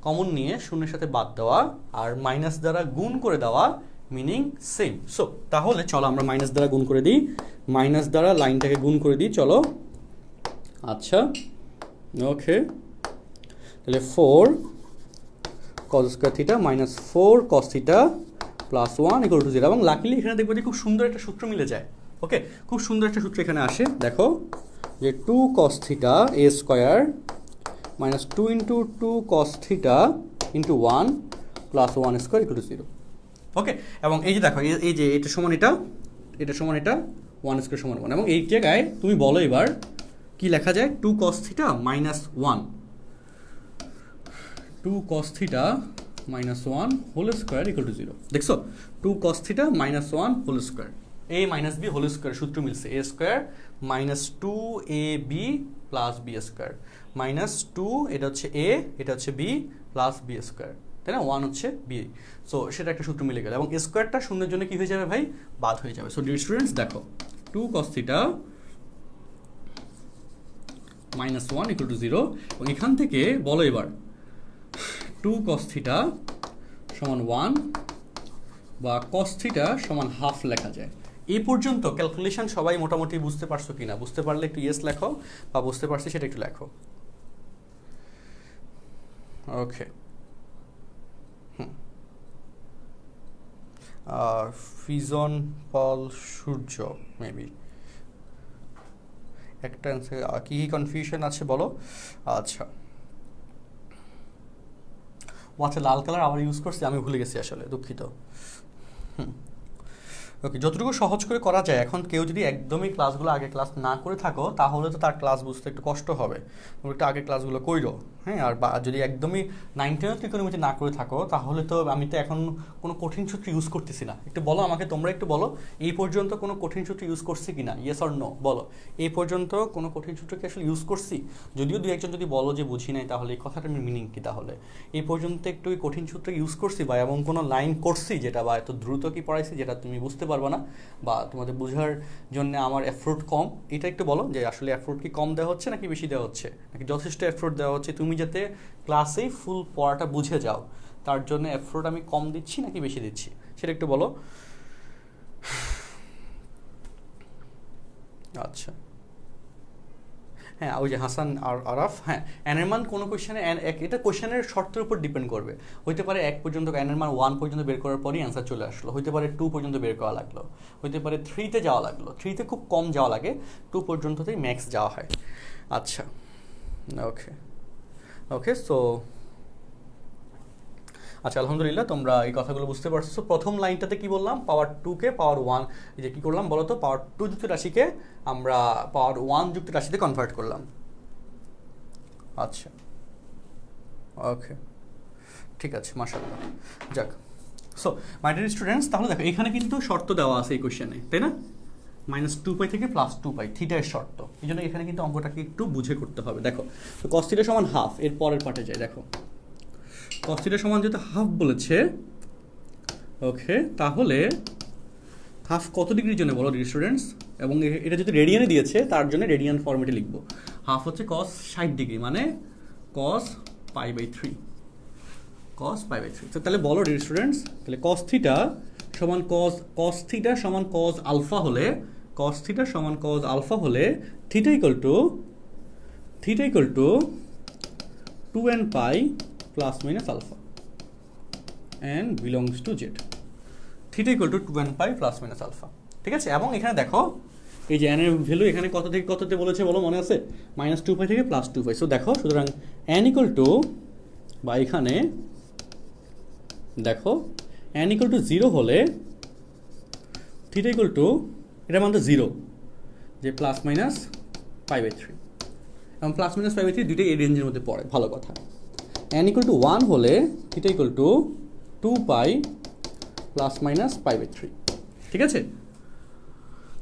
কমন নিয়ে শূন্যের সাথে বাদ দেওয়া আর মাইনাস দ্বারা গুণ করে দেওয়া মিনিং সেম। সো তাহলে চলো আমরা মাইনাস দ্বারা গুণ করে দিই, মাইনাস দ্বারা লাইনটাকে গুণ করে দিই, চলো। আচ্ছা, ওকে, তাহলে 4 cause square theta minus 4 cos theta plus 1 equal to 0। এবং লাকিলি এখানে দেখবো যে খুব সুন্দর একটা সূত্র মিলে যায়। ওকে, খুব সুন্দর একটা সূত্র এখানে আসে, দেখো যে 2 cos theta A square minus 2 into 2 cos theta into 1 plus 1 square equal to 0। ওকে, এবং এই যে দেখো এই যে এটা সমান এটা, এটা সমান এটা, 1 স্কোয়ার সমান 1। এবং এই জায়গায় তুমি বলো এবার কি লেখা যায়? 2 cos theta minus 1, 2 cos theta minus 1 whole square equal to 0। দেখছো, 2 cos theta minus 1 whole square, A minus B whole square সূত্র মিলছে, A square minus 2ab plus B square minus 2, এটা হচ্ছে এ, এটা হচ্ছে বি প্লাস বি স্কোয়ার, তাই না? 1 হচ্ছে বি। সো সেটা একটা সূত্র মিলে গেল, এবং স্কোয়ারটা শূন্যের জন্য কি হয়ে যাবে ভাই? বাদ হয়ে যাবে। সো ডিয়ার স্টুডেন্টস, দেখো 2 cos theta minus 1 equal to 0। এবং এখান থেকে বলো এবার 2 cos থিটা সমান 1 বা cos থিটা সমান হাফ লেখা যায়। এই পর্যন্ত ক্যালকুলেশন সবাই মোটামুটি বুঝতে পারছো কিনা? বুঝতে পারলে একটু ইয়েস লেখো, বা বুঝতে পারছি সেটা একটু লেখো। ওকে, ফিজন পল সূর্য মেবি একটা অ্যান্সার। কী কী কনফিউশন আছে বলো। আচ্ছা, ও আচ্ছা, লাল কালার আবার ইউজ করছি, আমি ভুলে গেছি আসলে, দুঃখিত। ওকে, যতটুকু সহজ করে করা যায়। এখন কেউ যদি একদমই ক্লাসগুলো আগে ক্লাস না করে থাকো তাহলে তো তার ক্লাস বুঝতে একটু কষ্ট হবে, তোমরা একটু আগে ক্লাসগুলো কইরো, হ্যাঁ। আর যদি একদমই 9-10 ত্রিকোণমিতি না করে থাকো তাহলে তো আমি তো এখন কোনো কঠিন সূত্র ইউজ করতেছি না। একটু বলো আমাকে, তোমরা একটু বলো এই পর্যন্ত কোনো কঠিন সূত্র ইউজ করছি কিনা, ইয়েস অর নো বলো। এই পর্যন্ত কোনো কঠিন সূত্র কি আসলে ইউজ করছি? যদিও দু একজন যদি বলো যে বুঝি নাই, তাহলে এই কথাটার মিনিং কি? তাহলে এই পর্যন্ত একটু কঠিন সূত্র ইউজ করছি বা এমন কোনো লাইন করছি যেটা বা এত দ্রুত কি পড়াইছি যেটা তুমি বুঝতে পারবে না, বা তোমাদের বোঝার জন্য আমার এফোর্ট কম, এটা একটু বলো যে আসলে এফোর্ট কি কম দেওয়া হচ্ছে নাকি বেশি দেওয়া হচ্ছে, নাকি যথেষ্ট এফোর্ট দেওয়া হচ্ছে তুমি যাতে ক্লাসেই ফুল পড়াটা বুঝে যাও, তার জন্য এফোর্ট আমি কম দিচ্ছি নাকি বেশি দিচ্ছি, সেটা একটু বলো। আচ্ছা, হ্যাঁ, ওই যে হাসান আর আরাফ, হ্যাঁ, এনের মান কোনো কোয়েশ্চেনে এটা কোয়েশ্চেনের শর্তের উপর ডিপেন্ড করবে। হইতে পারে 1 পর্যন্ত এনের মান 1 পর্যন্ত বের করার পরই অ্যান্সার চলে আসলো, হইতে পারে 2 পর্যন্ত বের করা লাগলো, হইতে পারে 3-তে যাওয়া লাগলো, 3-তে খুব কম যাওয়া লাগে, 2 পর্যন্ততেই ম্যাক্স যাওয়া হয়। আচ্ছা, ওকে ওকে, সো আচ্ছা, আলহামদুলিল্লাহ তোমরা এই কথাগুলো বুঝতে পারছো। সো প্রথম লাইনটাতে কি বললাম, পাওয়ার 2-কে পাওয়ার 1, এই যে কী করলাম বলো তো, পাওয়ার 2 যুক্ত রাশিকে আমরা পাওয়ার 1 যুক্ত রাশিতে কনভার্ট করলাম। আচ্ছা, ওকে, ঠিক আছে, মাশাআল্লাহ, যাক। সো মাই ডিয়ার স্টুডেন্টস, তাহলে দেখো এখানে কিন্তু শর্ত দেওয়া আছে এই কোয়েশ্চেনে, তাই না? -2π থেকে +2π থিটার শর্ত, এই জন্য এখানে কিন্তু অঙ্কটাকে একটু বুঝে করতে হবে। দেখো, তো cos থিটা সমান হাফ, এর পরের পার্টে যায়। দেখো cos থিটা সমান যেহেতু হাফ বলেছে, ওকে, তাহলে হাফ কত ডিগ্রির জন্য বলো ডিয়ার স্টুডেন্টস? এবং এটা যদি রেডিয়ানে দিয়েছে তার জন্য রেডিয়ান ফর্মেটে লিখবো। হাফ হচ্ছে cos 60 ডিগ্রি, মানে cos π/3, cos π/3। তো তাহলে বলো ডিয়ার স্টুডেন্টস, তাহলে cos থিটা সমান cos থিটা সমান cos আলফা হলে, cos থিটা সমান cos আলফা হলে theta equal to 2nπ ± alpha n belongs to z, theta equal to 2nπ ± alpha, ঠিক আছে? এবং এখানে দেখো এই যে n এর ভ্যালু এখানে কত থেকে কততে বলেছে বলো, মনে আছে? -2π থেকে +2π। সো দেখো, সুতরাং n ইকুয়াল টু, বা এখানে দেখো n ইকুয়াল টু 0 হলে থিটা ইকুয়াল টু এটা মান তো 0, যে প্লাস মাইনাস পাই বাই 3, এবং প্লাস মাইনাস পাই বাই 3 দুইটাই এই রেঞ্জের মধ্যে পড়ে, ভালো কথা। n ইকুয়াল টু 1 হলে theta equal to 2 pi plus minus pi by 3, ঠিক আছে?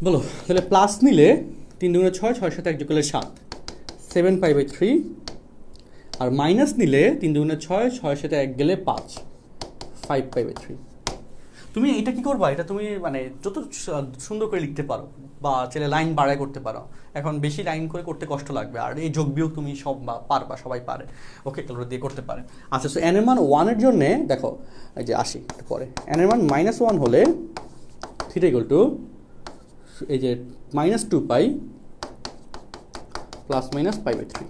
বলো তাহলে প্লাস নিলে 3 দুগুণে 6, 6 সাথে 1 যোগ করলে 7, 7 পাই বাই 3, আর মাইনাস নিলে 3 দুগুণে 6, 6 সাথে 1 গেলে 5, 5 পাই বাই 3। তুমি এটা কি করবা, এটা তুমি মানে যত সুন্দর করে লিখতে পারো বা চাইলে লাইন বাড়ায় করতে পারো, এখন বেশি লাইন করে করতে কষ্ট লাগবে, আর এই যোগ বিয়োগ তুমি সব পারবা, সবাই পারে, ওকে ক্যালকুলেটর দিয়ে করতে পারে। আচ্ছা, সো n এর মান 1 এর জন্য দেখো এই যে আসি পরে, n এর মান -1 হলে থিটা ইকুয়াল টু এই যে -2 pi plus minus pi by 3।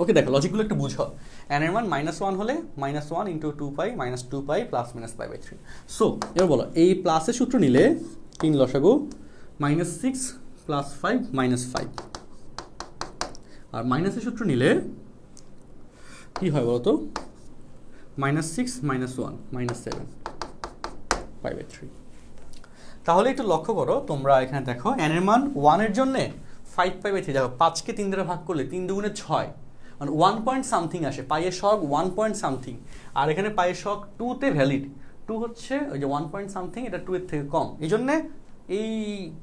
Okay দেখো লজিকগুলো একটু বুঝো। n এর মান -1 হলে -1 into 2 pi minus 2 pi plus minus pi by 3। So এবার বলো এই প্লাসের সূত্র নিলে 3 লসাগু -6 প্লাস 5 -5, আর মাইনাসের সূত্র নিলে কি হয় বলো তো, -6 -1 -7 পাই বাই 3। তাহলে একটু লক্ষ্য করো তোমরা, এখানে দেখো n এর মান 1 এর জন্য 5 পাই বাই 3, দেখো 5 কে 3 দ্বারা ভাগ করলে 3 দুগুণে 6, মানে 1 পয়েন্ট সামথিং আসে, পাইয়ের সহগ 1 পয়েন্ট সামথিং, আর এখানে পাইয়ের সহগ 2 তে ভ্যালিড, 2 হচ্ছে ওই যে 1 পয়েন্ট সামথিং, এটা 2 এর থেকে কম, এই জন্যে এই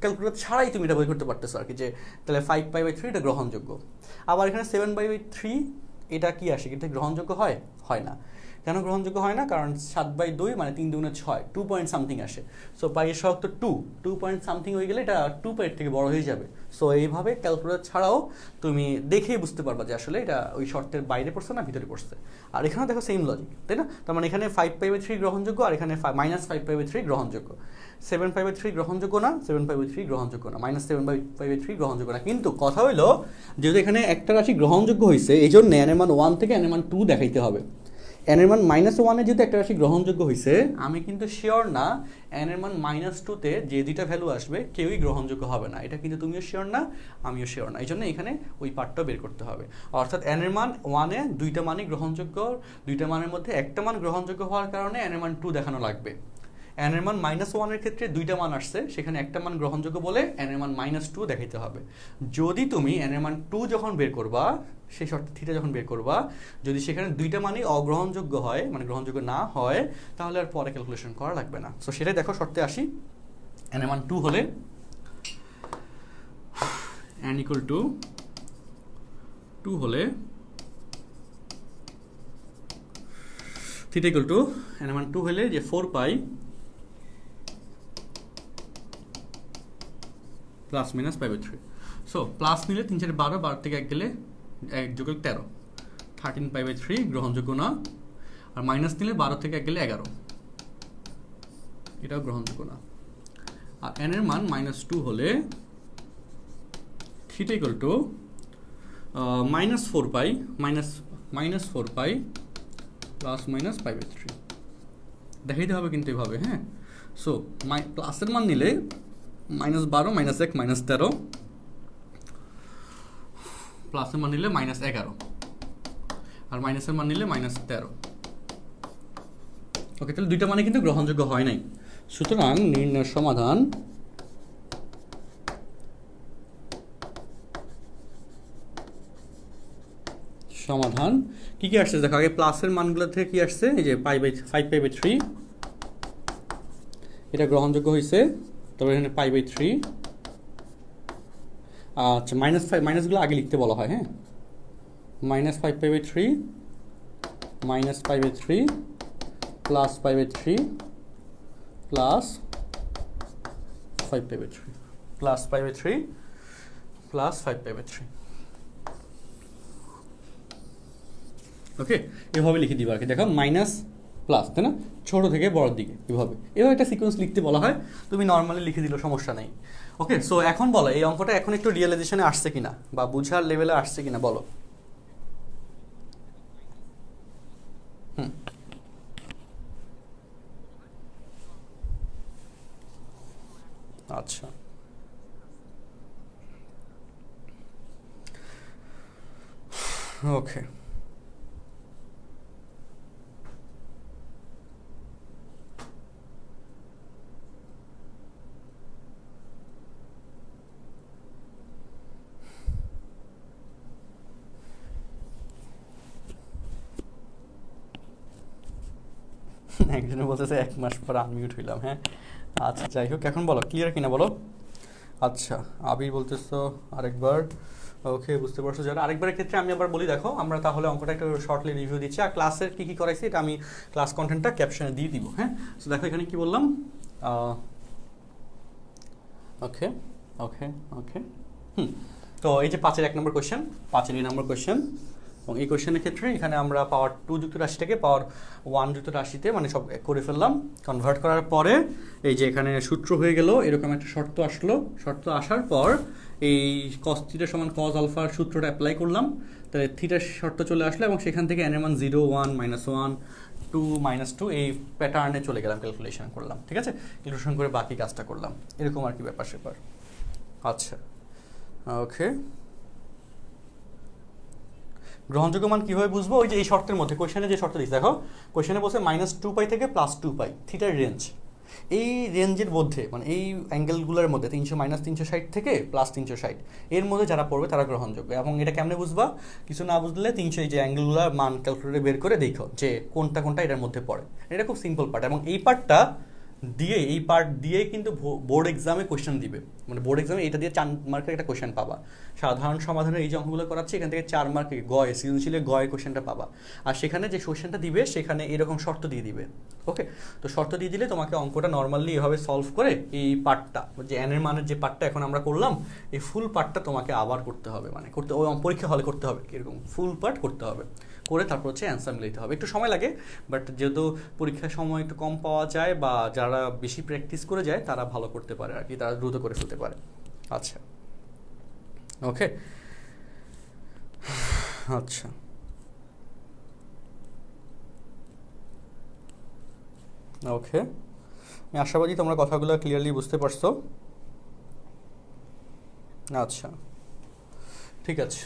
ক্যালকুলেটর ছাড়াই তুমি এটা বের করতে পারতেছো আর কি, যে তাহলে 5 পাই বাই 3 এটা গ্রহণযোগ্য। আবার এখানে 7 পাই বাই 3 এটা কি আসে, এটা গ্রহণযোগ্য হয়? হয় না। কেন গ্রহণযোগ্য হয় না? কারণ 7/2 মানে 3 দুগুণে 6, 2 পয়েন্ট সামথিং আসে। সো পাইয়ের সহগ তো 2 পয়েন্ট সামথিং হয়ে গেলে এটা 2 পাইয়ের থেকে বড় হয়ে যাবে। সো এইভাবে ক্যালকুলেটর ছাড়াও তুমি দেখেই বুঝতে পারবা যে আসলে এটা ওই শর্তের বাইরে পড়ছে না ভিতরে পড়ছে। আর এখানে দেখো সেম লজিক, তাই না? তার মানে এখানে 5 পাই বাই 3 গ্রহণযোগ্য, আর এখানে -5 পাই বাই 3 গ্রহণযোগ্য। 7 পাই বাই 3 গ্রহণযোগ্য না, 7 পাই বাই 3 গ্রহণযোগ্য না, -7 পাই বাই 3 গ্রহণযোগ্য না। কিন্তু কথা হইলো যেহেতু এখানে একটা রাশি গ্রহণযোগ্য হয়েছে, এই জন্য n এর মান 1 থেকে n এর মান 2 দেখাইতে হবে। n এর মান -1 এ যেহেতু একটা রাশি গ্রহণযোগ্য হয়েছে, আমি কিন্তু শিওর না n এর মান -2 তে যে দুইটা ভ্যালু আসবে কেউই গ্রহণযোগ্য হবে না, এটা কিন্তু তুমিও শিওর না, আমিও শিওর না। এই জন্য এখানে ওই পার্টটা বের করতে হবে। অর্থাৎ n এর মান 1 এ দুইটা মানই গ্রহণযোগ্য, দুইটা মানের মধ্যে একটা মান গ্রহণযোগ্য হওয়ার কারণে n এর মান 2 দেখানো লাগবে। n এর মান -1 এর ক্ষেত্রে দুইটা মান আসছে, সেখানে একটা মান গ্রহণযোগ্য বলে n এর মান -2 দেখাইতে হবে। যদি তুমি n এর মান 2 যখন বের করবা, সেই শর্তে থিটা যখন বের করবা, যদি সেখানে দুইটা মানই অগ্রহণযোগ্য হয়, মানে গ্রহণযোগ্য না হয়, তাহলে আর পরে ক্যালকুলেশন করা লাগবে না। সো সেটাই দেখো শর্তে আসি। n এর মান 2 হলে n ইকুয়াল টু 2 হলে থিটা ইকুয়াল টু n এর মান 2 হলে যে 4 pi plus minus pi by 3। So plus নিলে 3 4 12, 12 থেকে 1 গেলে 1 যোগ 13, 13 পাই বাই 3 গ্রহণযোগ্য না, আর মাইনাস নিলে 12 থেকে 1 গেলে 11, এটাও গ্রহণযোগ্য না। আর n এর মান -2 হলে theta equal to -4 pi -4 pi plus minus pi by 3 দেখাইতে হবে কিন্তু এভাবে, হ্যাঁ। সো প্লাসের মান নিলে -12 -1 -13, প্লাসের মান নিলে -11, আর মাইনাসের মান নিলে -13। ওকে, তাহলে দুইটা মানে কিন্তু গ্রহণযোগ্য হয় নাই। সুতরাং নির্ণয়ের সমাধান কি কি আসছে দেখো, আগে প্লাসের মানগুলো থেকে কি আসছে, এই যে 5 পাই বাই 3 এটা গ্রহণযোগ্য হয়েছে, তারপর এখানে পাই বাই 3, আচ্ছা -5 মাইনাসগুলো আগে লিখতে বলা হয়, হ্যাঁ। -5 pi by 3 pi by 3 plus pi by 3 plus 5 pi by 3 plus pi by 3 plus 5 pi by 3। Okay, এভাবে লিখে দিবা আর কি। দেখো মাইনাস প্লাস, তাই না, ছোট থেকে বড়র দিকে, এভাবে একটা সিকোয়েন্স লিখতে বলা হয়, তুমি নর্মালি লিখে দিলেও সমস্যা নেই। ওকে, সো এখন বলো এই অঙ্কটা এখন একটু রিয়েলাইজেশনে আসছে কিনা বা বুঝার লেভেলে আসছে কিনা বলো। আচ্ছা, ওকে, একজনে বলতেছে 1 মাস পর আনমিউট হইলাম। হ্যাঁ আচ্ছা যাই হোক, এখন বলো ক্লিয়ার কিনা বলো। আচ্ছা আবির বলতেছো আরেকবার, ওকে বুঝতে পারছো। যারা আরেকবারের ক্ষেত্রে আমি আবার বলি, দেখো আমরা তাহলে অঙ্কটা একটু শর্টলি রিভিউ দিচ্ছি, আর ক্লাসের কী কী করাইছি এটা আমি ক্লাস কন্টেন্টটা ক্যাপশনে দিয়ে দিব। হ্যাঁ তো দেখো এখানে কি বললাম, ওকে ওকে ওকে তো এই যে 5-এর 1 নম্বর কোয়েশ্চেন, 5-এর 2 নম্বর কোয়েশ্চেন, এবং এই কোয়েশ্চেনের ক্ষেত্রে এখানে আমরা পাওয়ার 2 যুক্ত রাশিটাকে পাওয়ার 1 যুক্ত রাশিতে মানে সব করে ফেললাম। কনভার্ট করার পরে এই যে এখানে সূত্র হয়ে গেল, এরকম একটা শর্ত আসলো। শর্ত আসার পর এই cos থিটা সমান cos আলফার সূত্রটা অ্যাপ্লাই করলাম, তাহলে থিটার শর্ত চলে আসলো, এবং সেখান থেকে n এর মান 0 1 -1 2 -2 এই প্যাটার্নে চলে গেলাম, ক্যালকুলেশন করলাম। ঠিক আছে, ক্যালকুলেশন করে বাকি কাজটা করলাম, এরকম আর কি ব্যাপার স্যাপার। আচ্ছা ওকে, গ্রহণযোগ্য মান কীভাবে বুঝবো? ওই যে এই শর্তের মধ্যে কোয়েশ্চেনে যে শর্ত দিচ্ছে, দেখো কোয়েশ্চেনে বলছে -2π থেকে +2π থিটার রেঞ্জ, এই রেঞ্জের মধ্যে মানে এই অ্যাঙ্গেলগুলোর মধ্যে 360 থেকে +360 এর মধ্যে যারা পড়বে তারা গ্রহণযোগ্য। এবং এটা কেমনে বুঝবা? কিছু না বুঝলে 300 এই যে অ্যাঙ্গেলগুলোর মান ক্যালকুলেটরে বের করে দেখো যে কোনটা কোনটা এটার মধ্যে পড়ে। এটা খুব সিম্পল পার্ট, এবং এই পার্টটা দিয়ে এই পার্ট দিয়েই কিন্তু বোর্ড এক্সামে কোয়েশ্চেন দিবে, মানে বোর্ড এক্সামে এটা দিয়ে 4 মার্কের একটা কোয়েশ্চেন পাবা। সাধারণ সমাধানের এই যে অঙ্কগুলো করাচ্ছে এখান থেকে 4 মার্কে গয় সৃজনশীলে গয় কোয়েশ্চেনটা পাবা, আর সেখানে যে কোয়েশ্চেনটা দিবে সেখানে এরকম শর্ত দিয়ে দিবে। ওকে, তো শর্ত দিয়ে দিলে তোমাকে অঙ্কটা নর্মালি এভাবে সলভ করে এই পার্টটা যে n এর মানের যে পার্টটা এখন আমরা করলাম এই ফুল পার্টটা তোমাকে আবার করতে হবে, মানে করতে ওই পরীক্ষা হলে করতে হবে, এরকম ফুল পার্ট করতে হবে, করে তারপর হচ্ছে অ্যান্সার মিলাইতে হবে। একটু সময় লাগে, বাট যেহেতু পরীক্ষার সময় একটু কম পাওয়া যায় বা যারা বেশি প্র্যাকটিস করে যায় তারা ভালো করতে পারে আর কি, তারা দ্রুত করে ফেলতে পারে। আচ্ছা ওকে, আচ্ছা ওকে, আমি আশাবাদী তোমরা কথাগুলো ক্লিয়ারলি বুঝতে পারছো। আচ্ছা ঠিক আছে,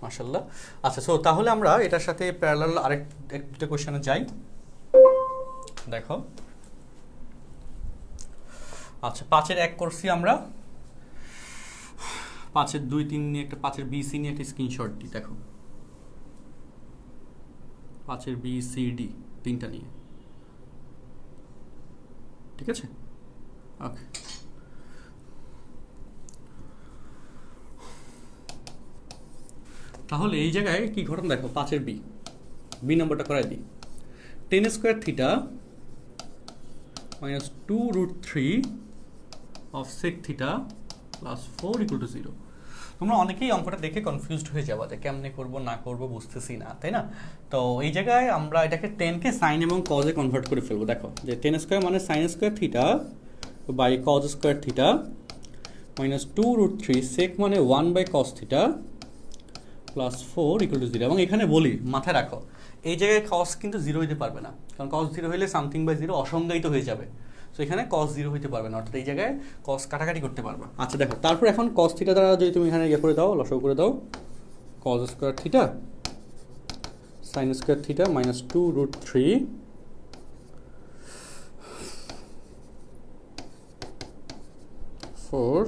মাশাআল্লাহ। আচ্ছা সো তাহলে আমরা এটার সাথে প্যারালাল আরেকটা কোশ্চেনে যাই। দেখো আচ্ছা 5-এর 1 করছি আমরা, 5-এর 2 3 নিয়ে একটা 5-এর BC নিয়ে একটা স্ক্রিনশট দিই। দেখো 5-এর BCD তিনটা নিয়ে, ঠিক আছে ওকে। তাহলে এই জায়গায় কি ঘটনা দেখো, 5-এর বি নম্বরটা করাই দিই। tan square theta -2√3 of sec theta +4 = 0। তোমরা অনেকেই অঙ্কটা দেখে কনফিউজড হয়ে যাবা যে কেমনে করব না করব বুঝতেছি না, তাই না? তো এই জায়গায় আমরা এটাকে টেনকে সাইন এবং কজে কনভার্ট করে ফেলবো। দেখো যে tan স্কোয়ার মানে sine square theta by cos square theta -2√3 sec মানে 1/cos থিটা +4 = 0। এবং এখানে বলি মাথায় রাখো এই জায়গায় cos কিন্তু 0 হইতে পারবে না, কারণ cos 0 হইলে সামথিং বাই 0 অসংজ্ঞায়িত হয়ে যাবে। সো এখানে cos 0 হইতে পারবে না, অর্থাৎ এই জায়গায় cos কাটাকাটি করতে পারবা। আচ্ছা দেখো তারপর এখন cos থিটা দ্বারা যদি তুমি এখানে ইয়ে করে দাও, লসাগু করে দাও, cos square theta sin square theta -2√3 4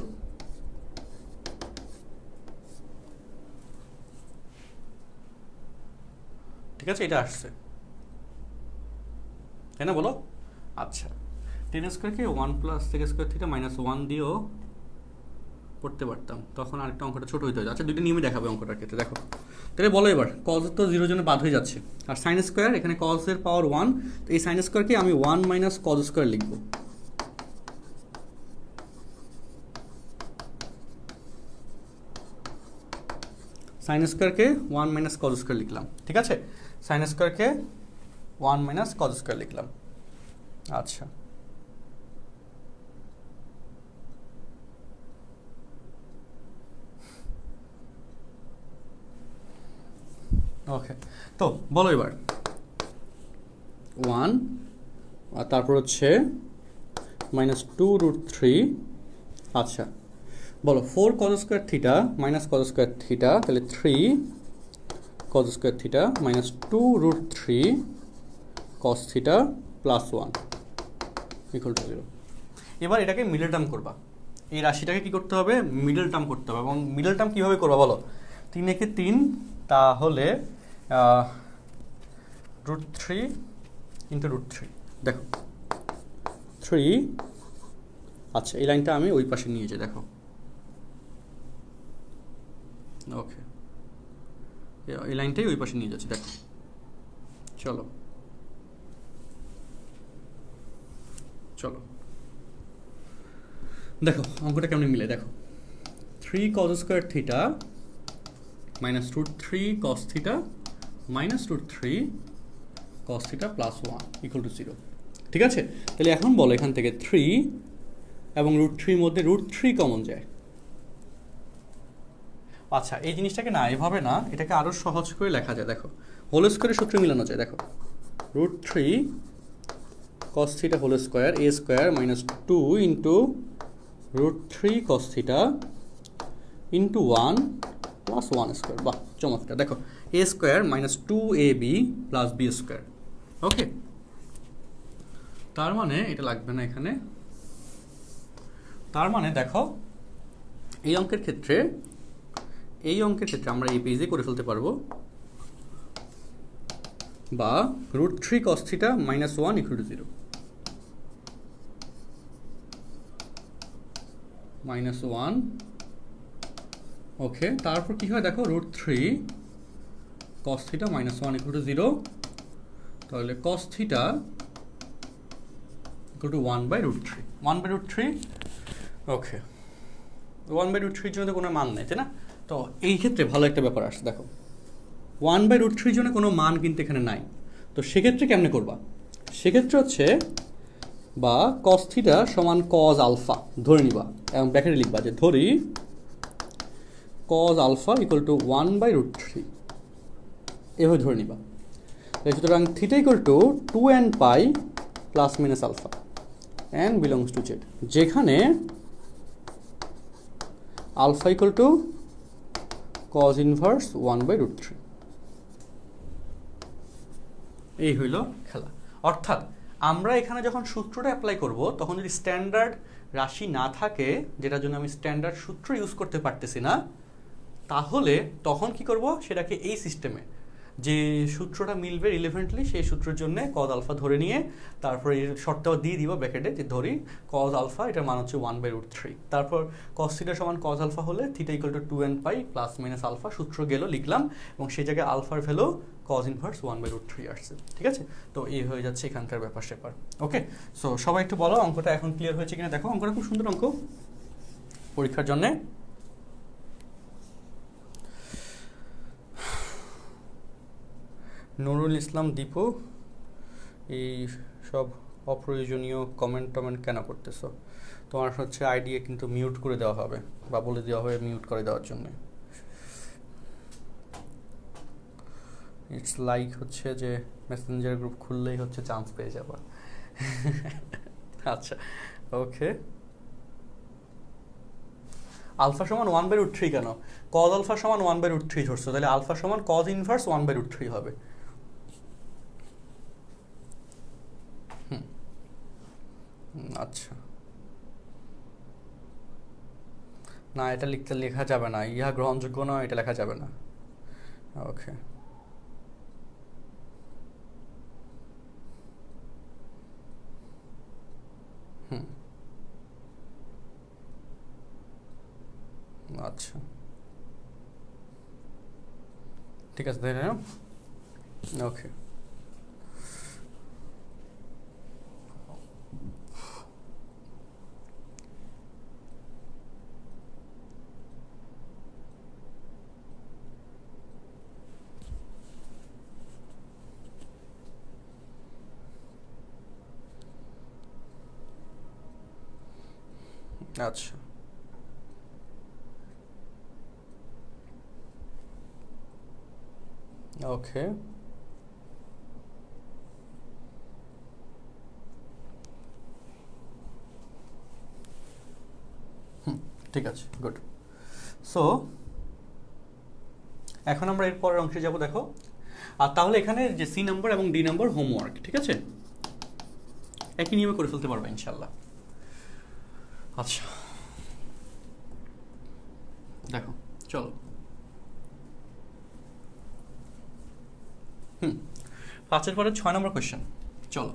ঠিক আছে, এটা আসছে তাই না বলো? আচ্ছা tan স্কয়ারকে 1 + sec স্কয়ার থিটা -1 দিয়েও করতে পারতাম, তখন আরেকটা অঙ্কটা ছোট হইতে হতো। আচ্ছা দুইটা নিয়মে দেখাবে অঙ্কটার ক্ষেত্রে। দেখো তাহলে বলো এবার cos তো 0 জন্য বাদ হয়ে যাচ্ছে, আর sin স্কয়ার এখানে cos এর পাওয়ার 1, তো এই sin স্কয়ারকে আমি 1 - cos স্কয়ার লিখব। sin স্কয়ারকে 1 - cos স্কয়ার লিখলাম, ঠিক আছে? sin স্কয়ারকে 1 - cos স্কয়ার লিখলাম। আচ্ছা ওকে, তো বলো এবার 1 আর তারপর হচ্ছে -2√3। আচ্ছা বলো 4 cos square theta cos square theta, তাহলে 3 cos square theta -2√3 cos theta +1 = 0। এবার এটাকে মিডল টার্ম করবা, এই রাশিটাকে কি করতে হবে? মিডল টার্ম করতে হবে। এবং মিডল টার্ম কীভাবে করবা বলো? 3 একে 3, তাহলে √3 × √3 দেখো 3, আচ্ছা এই লাইনটা আমি ওই পাশে নিয়ে যাই, দেখো ওকে এই লাইনটাই ওই পাশে নিয়ে যাচ্ছি, দেখো চলো চলো দেখো অঙ্কটা কেমন মিলে, দেখো 3 cos square theta minus √3 cos theta minus √3 cos theta plus 1 equal to 0। ঠিক আছে, তাহলে এখন বলো এখান থেকে 3 এবং √3 মধ্যে √3 কমন যায়। আচ্ছা এই জিনিসটাকে না এভাবে না, এটাকে আরও সহজ করে লেখা যায়, দেখো হোল স্কোয়ারের সূত্রে মিলানো যায়, দেখো √3 cos theta whole square a square minus 2 into √3 cos theta into 1 plus 1 square. বাহ চমৎকার, দেখো a square minus 2ab plus b square. Okay, তার মানে এটা লাগবে না এখানে, তার মানে দেখো এই অঙ্কের ক্ষেত্রে আমরা এই পেজে করে ফেলতে পারবো, বা √3 cos theta minus 1 equal to 0, minus 1। ওকে, তারপর কি হয় দেখো √3 cos theta minus 1 equal to 0, তাহলে cos থিটা ইকুয়াল টু 1/√3, 1/√3। ওকে, 1/√3 জন্য কোনো মান নেই, তাই না? তো এই ক্ষেত্রে ভালো একটা ব্যাপার আসছে, দেখো 1/√3 জন্য কোনো মান কিন্তু এখানে নাই, তো সেক্ষেত্রে কেমনে করবা? সেক্ষেত্রে হচ্ছে বা cos থিটা সমান cos আলফা ধরে নিবা এবং ব্র্যাকেটে লিখবা যে ধরি cos আলফা ইকুয়াল টু 1/√3, এভাবে ধরে নিবা। সুতরাং theta equal to 2n pi plus minus alpha, n belongs to z, যেখানে alpha equal to cos inverse 1/√3। এই হইল খেলা। অর্থাৎ আমরা এখানে যখন সূত্রটা অ্যাপ্লাই করব তখন যদি স্ট্যান্ডার্ড রাশি না থাকে, যেটার জন্য আমি স্ট্যান্ডার্ড সূত্র ইউজ করতে পারতেছি না, তাহলে তখন কি করব, সেটাকে এই সিস্টেমে যে সূত্রটা মিলবে রিলেভেন্টলি সেই সূত্রের জন্য cos আলফা ধরে নিয়ে তারপর এর শর্তটাও দিয়ে দিব ব্র্যাকেটে, যে ধরি cos আলফা এটার মান হচ্ছে 1/√3, তারপর cos থিটা সমান cos আলফা হলে theta equal to 2n pi plus minus alpha, সূত্র গেল লিখলাম এবং সেই জায়গায় আলফার ভ্যালু cos ইনভার্স 1/√3 আসছে। ঠিক আছে, তো এই হয়ে যাচ্ছে এখানকার ব্যাপার স্যাপার। ওকে, সো সবাই একটু বলো অঙ্কটা এখন ক্লিয়ার হয়েছে কিনা। দেখো অঙ্কটা খুব সুন্দর অঙ্ক পরীক্ষার জন্যে। নুরুল ইসলাম দীপু, এই সব অপ্রয়োজনীয় কমেন্ট টমেন্ট কেন করতেছো? তোমার হচ্ছে আইডিয়া কিন্তু মিউট করে দেওয়া হবে বা বলে দেওয়া হবে মিউট করে দেওয়ার জন্য। ইটস লাইক হচ্ছে যে মেসেঞ্জার গ্রুপ খুললেই হচ্ছে চান্স পেয়ে যাবা। আচ্ছা ওকে, আলফা সমান 1/√3 কেন? cos আলফা সমান 1/√3 ধরছো, তাহলে আলফা সমান cos ইনভার্স 1/√3 হবে। আচ্ছা না, এটা লেখা যাবে না, ইহা গ্রহণযোগ্য নয়, এটা লেখা যাবে না। ওকে, আচ্ছা ঠিক আছে, দেখে নাও। ওকে, আচ্ছা ওকে, ঠিক আছে, গুড। সো এখন আমরা এর পরের অংশে যাব। দেখো আর তাহলে এখানে যে সি নাম্বার এবং ডি নাম্বার হোমওয়ার্ক, ঠিক আছে, একই নিয়মে করে ফেলতে পারবে ইনশাল্লাহ। আচ্ছা দেখো চলো, 5-এর পরে 6 নম্বর কোয়েশ্চেন। চলো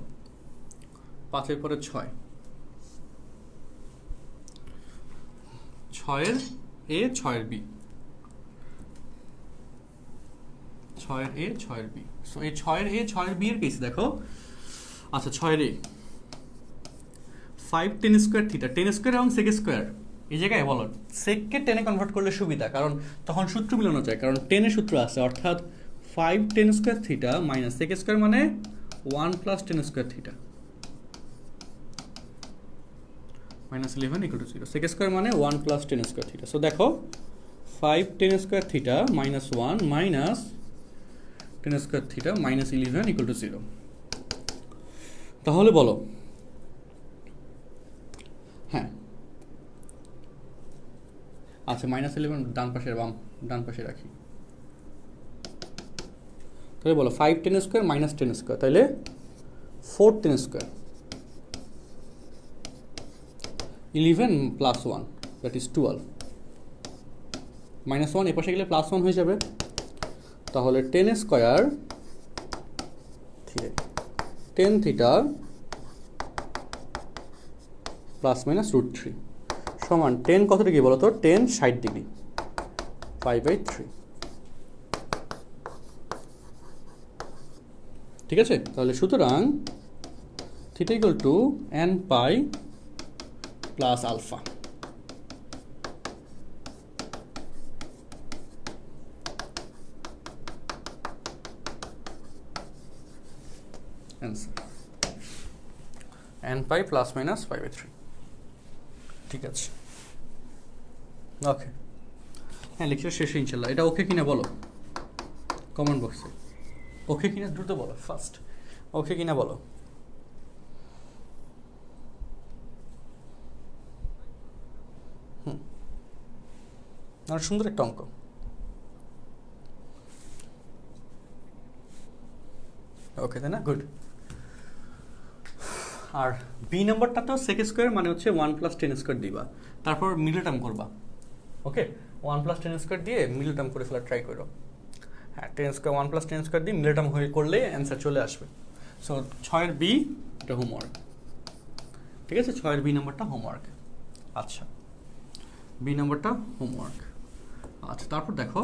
5 পরে 6, 6 A 6 B, 6 A 6 B। So এই 6 A 6 B এর কেস দেখো। আচ্ছা 6 A 5 10 স্কয়ার থিটা, 10 স্কয়ার এবং sec স্কয়ার এই জায়গায় বলো সেককে 10 এ কনভার্ট করলে সুবিধা, কারণ তখন সূত্র মিলানো যায়, কারণ 10 এর সূত্র আছে, অর্থাৎ 5 10 square theta minus sec square মানে 1 plus 10 square theta minus 11 equal to 0। sec square মানে 1 প্লাস 10 স্কয়ার থিটা। সো দেখো 5 10 square theta minus 1 minus 10 square theta minus 11 equal to 0। তাহলে বলো, হ্যাঁ আচ্ছা মাইনাস 11 ডান পাশে রাখি। তাহলে বলো 5 10 স্কয়ার মাইনাস 10 স্কয়ার, তাহলে 4 10 square 11 plus 1 that is 12, minus 1 এ পাশে গেলে প্লাস 1 হয়ে যাবে। তাহলে 10 square 10 theta plus minus root 3 সমান 10 কত ডিগ্রি বলো তো? 10 60 ডিগ্রি, 5/3। ঠিক আছে, তাহলে সুতরাং theta equal to n pi plus alpha. Answer n pi plus minus 5/3। ঠিক আছে, ওকে, হ্যাঁ লেকচার শেষে ইনশাল্লাহ। এটা ওকে কিনা বলো কমেন্ট বক্সে, ওকে কিনা দ্রুত বলো, ফার্স্ট ওকে কিনা বলো। আর সুন্দর একটা অঙ্ক। ওকে তাই না, গুড। আর বি নাম্বারটা তো sec স্কয়ার মানে হচ্ছে 1 প্লাস 10 স্কয়ার দিবা, তারপর মিডল টার্ম করবা। ওকে, 1 প্লাস 10 স্কয়ার দিয়ে মিডল টার্ম করে ফেলা ট্রাই করো। হ্যাঁ 10 স্কয়ার 1 প্লাস 10 স্কয়ার দিয়ে মিডল টার্ম হয়ে করলে অ্যান্সার চলে আসবে। সো 6 এর বি এটা হোমওয়ার্ক। ঠিক আছে, 6 এর বি নাম্বারটা হোমওয়ার্ক। আচ্ছা বি নাম্বারটা হোমওয়ার্ক। আচ্ছা তারপর দেখো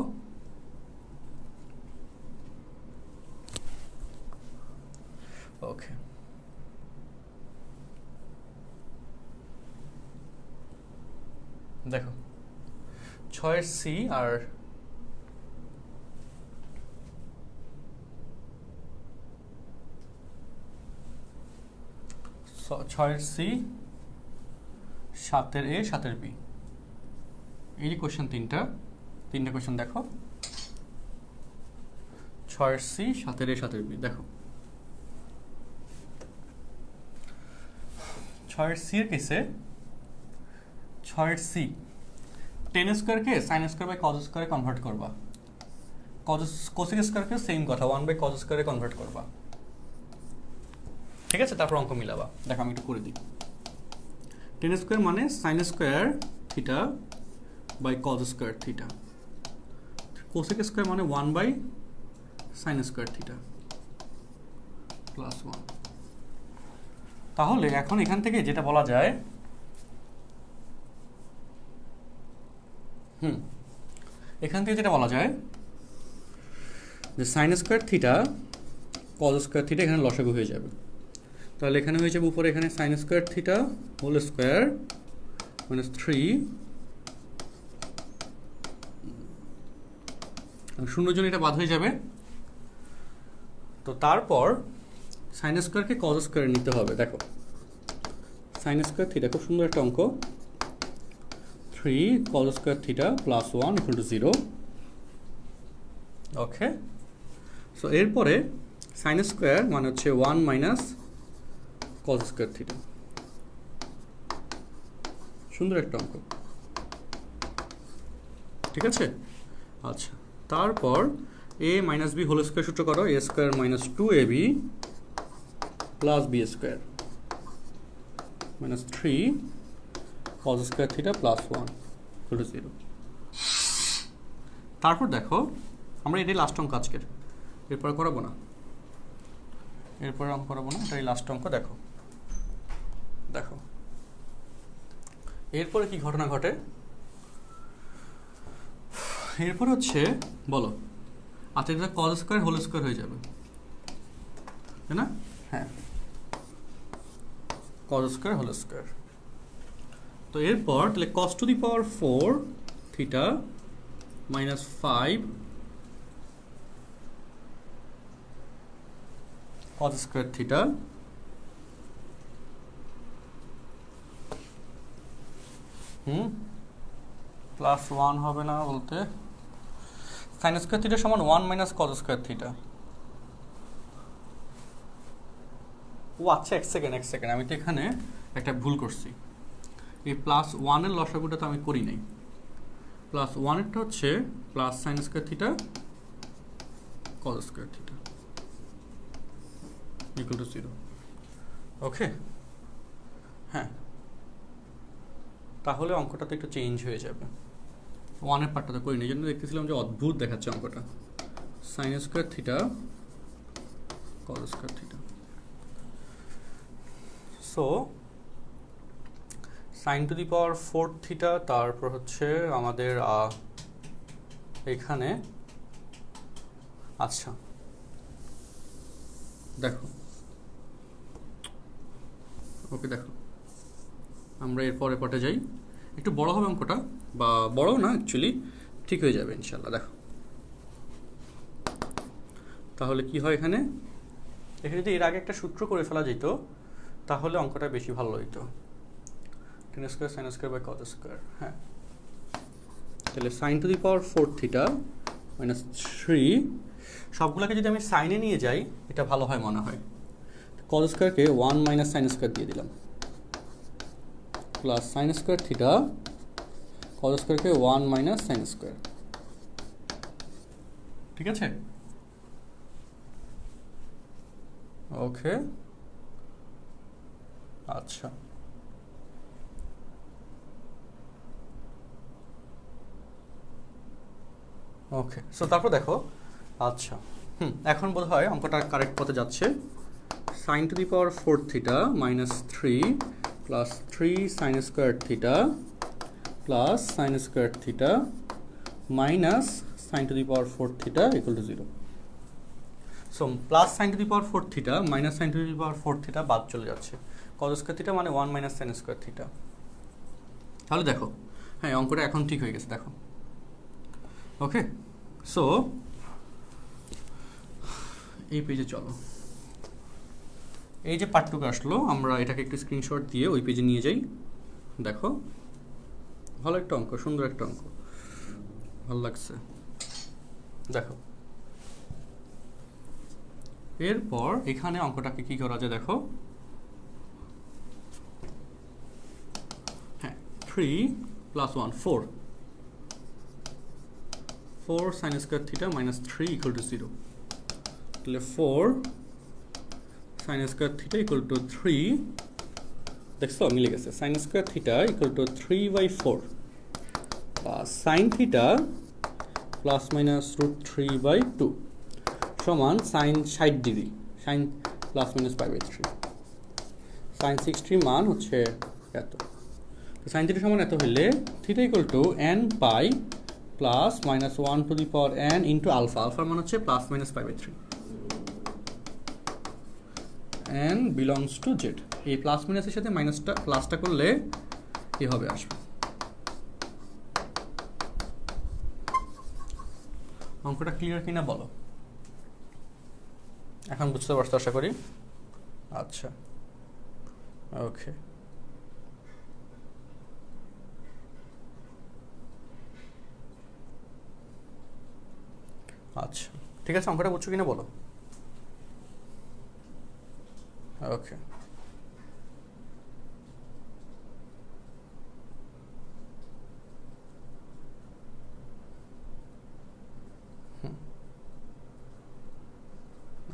ওকে দেখো 6 এর সি আর 6 এর সি 7 এর এ 7 এর বি, এই যে কোশ্চেন তিনটা কোশ্চেন দেখো 6 এর সি 7 এর এ 7 এর বি। দেখো 6 এর সি এর কেসে 6 এর সি 10 স্কয়ারকে sin স্কয়ার বাই cos স্কয়ারে কনভার্ট করবা, cosec স্কয়ারকে সেম কথা 1 বাই cos স্কয়ারে কনভার্ট করবা। ঠিক আছে, তারপর অঙ্ক মিলাবা। দেখো আমি একটু করে দিই। 10 স্কয়ার মানে sin square theta by cos square theta, cosec square মানে 1 by sin square theta plus 1। তাহলে এখন এখান থেকে যেটা বলা যায়, এখান থেকে যেটা বলা যায় যে sin square theta cos square theta এখানে লসাগু হয়ে যাবে। তাহলে এখানে হয়ে যাবে উপরে এখানে sin square theta whole square minus 3 শূন্য জন এটা বাদ হয়ে যাবে। তো তারপর sin স্কয়ারকে cos স্কয়ারে নিতে হবে। দেখো sin স্কয়ার থিটা খুব সুন্দর একটা অঙ্ক, 3 cos square theta plus 1 equal to 0। Okay, so এরপরে sin স্কয়ার মানে হচ্ছে 1 মাইনাস cos স্কয়ার থিটা, সুন্দর একটা অঙ্ক। ঠিক আছে, আচ্ছা তারপর a minus B whole square সূত্র করো, a square minus 2ab plus b square minus 3 cos square theta plus 1 equal to 0। তারপর দেখো আমরা এটাই লাস্ট অঙ্ক আজকের, এরপর করাবো না, এরপর অঙ্ক করাবো না, এটাই লাস্ট অঙ্ক। দেখো দেখো এরপরে কি ঘটনা ঘটে, এরপর হচ্ছে বলো আচ্ছা এটা কজ স্কোয়ার হোল স্কোয়ার হয়ে যাবে, তাই না? হ্যাঁ, কজ স্কোয়ার হোল স্কোয়ার। তো এরপর তাহলে cos to the power 4 theta minus 5 cos square theta plus 1 হবে না বলতে সাইন স্কোয়ার থিটা সমান 1 মাইনাস কজ স্কোয়ার থিটা। ও আচ্ছা এক সেকেন্ড আমি তো এখানে একটা ভুল করছি, এই প্লাস 1-এর লসাগুটা তো আমি করি নাই। প্লাস 1-এরটা হচ্ছে plus sine square theta cos square theta equal to 0। ওকে, হ্যাঁ তাহলে অঙ্কটা তো একটু চেঞ্জ হয়ে যাবে। 1-এর পার্টটা তো করিনি, এই জন্য দেখতেছিলাম যে অদ্ভুত দেখাচ্ছে অঙ্কটা। Sine square theta cos square theta, so sine to the power 4 theta, তারপর হচ্ছে আমাদের এখানে আচ্ছা দেখো ওকে দেখো আমরা এরপরে পটে যাই, একটু বড় হবে অঙ্কটা, বা বড় না অ্যাকচুয়ালি ঠিক হয়ে যাবে ইনশাল্লাহ। দেখো তাহলে কি হয় এখানে যদি এর আগে একটা সূত্র করে ফেলা যেত তাহলে অঙ্কটা বেশি ভালো হইতো। Tan square sine square by cos square. হ্যাঁ, তাহলে sine to the power 4 theta minus 3, সবগুলোকে যদি আমি সাইনে নিয়ে যাই এটা ভালো হয় মনে হয়। কজ স্কোয়ারকে 1 মাইনাস সাইন স্কোয়ার দিয়ে দিলাম, plus sine square theta cos স্কোয়ারকে 1 মাইনাস সাইন স্কোয়ার। ঠিক আছে, ওকে আচ্ছা ওকে, সো তারপর দেখো আচ্ছা এখন বোধ হয় অঙ্কটা কারেক্ট পথে যাচ্ছে। Sine to the power 4 theta minus 3 plus 3 sine square theta plus sine square theta minus sine to the power 4 theta equal to 0। So plus sine to the power 4 theta minus sine to the power 4 theta বাদ চলে যাচ্ছে, cause square theta মানে 1 minus sine square theta. তাহলে দেখো হ্যাঁ অঙ্কটা এখন ঠিক হয়ে গেছে দেখো। ওকে, সো এই পেজে চলো, এই যে পার্টটুকু আসলো আমরা এটাকে একটু স্ক্রিনশট দিয়ে ওই পেজে নিয়ে যাই। দেখো ভালো একটা অঙ্ক, সুন্দর একটা অঙ্ক, ভালো লাগছে। দেখো এরপর এখানে অঙ্কটাকে কি করা যায় দেখো, হ্যাঁ 3 plus 1 4 sine square theta minus 3 equal to 0। তাহলে 4 sine square theta equal to 3, দেখছো মিলে গেছে, sine square theta equal to 3/4 plus sine theta plus minus √3/2 সমান sine 60 degree, sine plus minus π/3, sine 60 মান হচ্ছে এত। সাইন থিটা সমান এত হলে theta equal to n pi plus minus 1 to the power n into alpha, আলফার মান হচ্ছে plus minus π/3, n belongs to Z. এই প্লাস মাইনাসের সাথে মাইনাসটা প্লাসটা করলে কি হবে আসবে। অঙ্কটা ক্লিয়ার কিনা বলো, এখন বুঝতে পারছো আশা করি। আচ্ছা ওকে, আচ্ছা ঠিক আছে, অঙ্কটা বুঝছো কিনা বলো। ওকে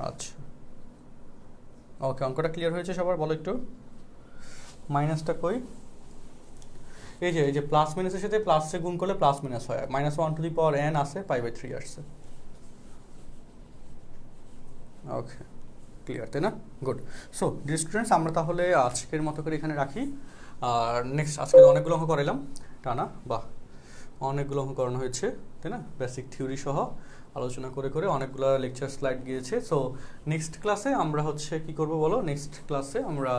আচ্ছা ওকে, অঙ্কটা ক্লিয়ার হয়েছে সবার, বলো একটু। মাইনাসটা কই, এই যে প্লাস মাইনাসের সাথে প্লাসে গুণ করলে প্লাস মাইনাস হয়, minus 1 to the power n আসে π/3 আসছে। ওকে ক্লিয়ার, তাই না? গুড। সো ডিয়ার স্টুডেন্টস, আমরা তাহলে আজকের মতো করে এখানে রাখি। আর নেক্সট আজকে অনেকগুলো অঙ্ক করাইলাম টানা, বাহ, অনেকগুলো অঙ্ক করানো হয়েছে, তাই না? বেসিক থিওরি সহ আলোচনা করে করে অনেকগুলো লেকচার স্লাইড গিয়েছে। সো নেক্সট ক্লাসে আমরা হচ্ছে কি করব বলো? নেক্সট ক্লাসে আমরা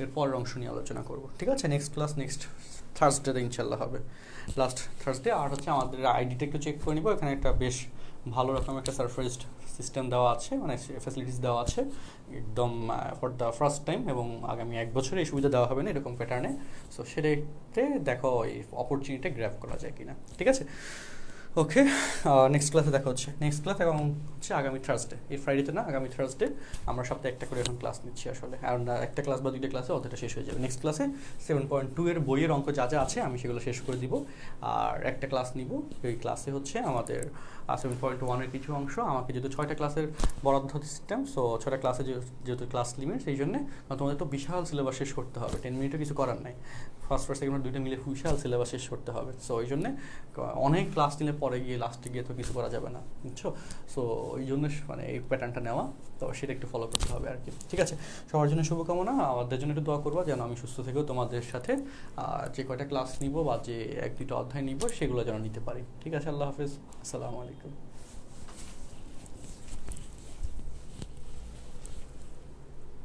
এর পরের অংশ নিয়ে আলোচনা করব, ঠিক আছে? নেক্সট ক্লাস নেক্সট থার্সডেতে ইনশাল্লাহ হবে, লাস্ট থার্সডে। আর হচ্ছে আমাদের আইডিটা একটু চেক করে নিব, এখানে একটা বেশ ভালো রকম একটা সারপ্রাইজড সিস্টেম দেওয়া আছে, মানে ফ্যাসিলিটিস দেওয়া আছে একদম ফর দ্য ফার্স্ট টাইম, এবং আগামী 1 বছরে এই সুবিধা দেওয়া হবে না এরকম প্যাটার্নে। সো সেটাতে দেখো এই অপরচুনিটি গ্র্যাব করা যায় কিনা, ঠিক আছে? ওকে, নেক্সট ক্লাসে দেখা হচ্ছে। নেক্সট ক্লাস এবং হচ্ছে আগামী থার্সডে, এই ফ্রাইডেতে না, আগামী থার্সডে আমরা সপ্তাহে একটা করে এখন ক্লাস নিচ্ছি আসলে, আর একটা ক্লাস বা 2টা ক্লাসে অতটা শেষ হয়ে যাবে। নেক্সট ক্লাসে 7.2 এর বইয়ের অঙ্ক যা যা আছে আমি সেগুলো শেষ করে দিব, আর একটা ক্লাস নিব। এই ক্লাসে হচ্ছে আমাদের 7.1 এর কিছু অংশ, আমাকে যেহেতু 6টা ক্লাসের বরাদ্দ সিস্টেম, সো 6টা ক্লাসে যেহেতু ক্লাস লিমিট, সেই জন্য তোমাদের তো বিশাল সিলেবাস শেষ করতে হবে, 10 মিনিটও কিছু করার নাই, ফার্স্ট সেকেন্ড 2টা মিলে বিশাল সিলেবাস শেষ করতে হবে। সো ওই জন্যে অনেক ক্লাস নিলে পরে গিয়ে লাস্টে গিয়ে তো কিছু করা যাবে না, বুঝছো? সো ওই জন্য মানে এই প্যাটার্নটা নেওয়া, তো সেটা একটু ফলো করতে হবে আর কি, ঠিক আছে? সবার জন্য শুভকামনা, আমাদের জন্য একটু দোয়া করবো যেন আমি সুস্থ থেকেও তোমাদের সাথে যে কয়টা ক্লাস নিব বা যে 1-2টা অধ্যায় নিব সেগুলো যেন নিতে পারি, ঠিক আছে? আল্লাহ হাফেজ, আসসালামু আলাইকুম।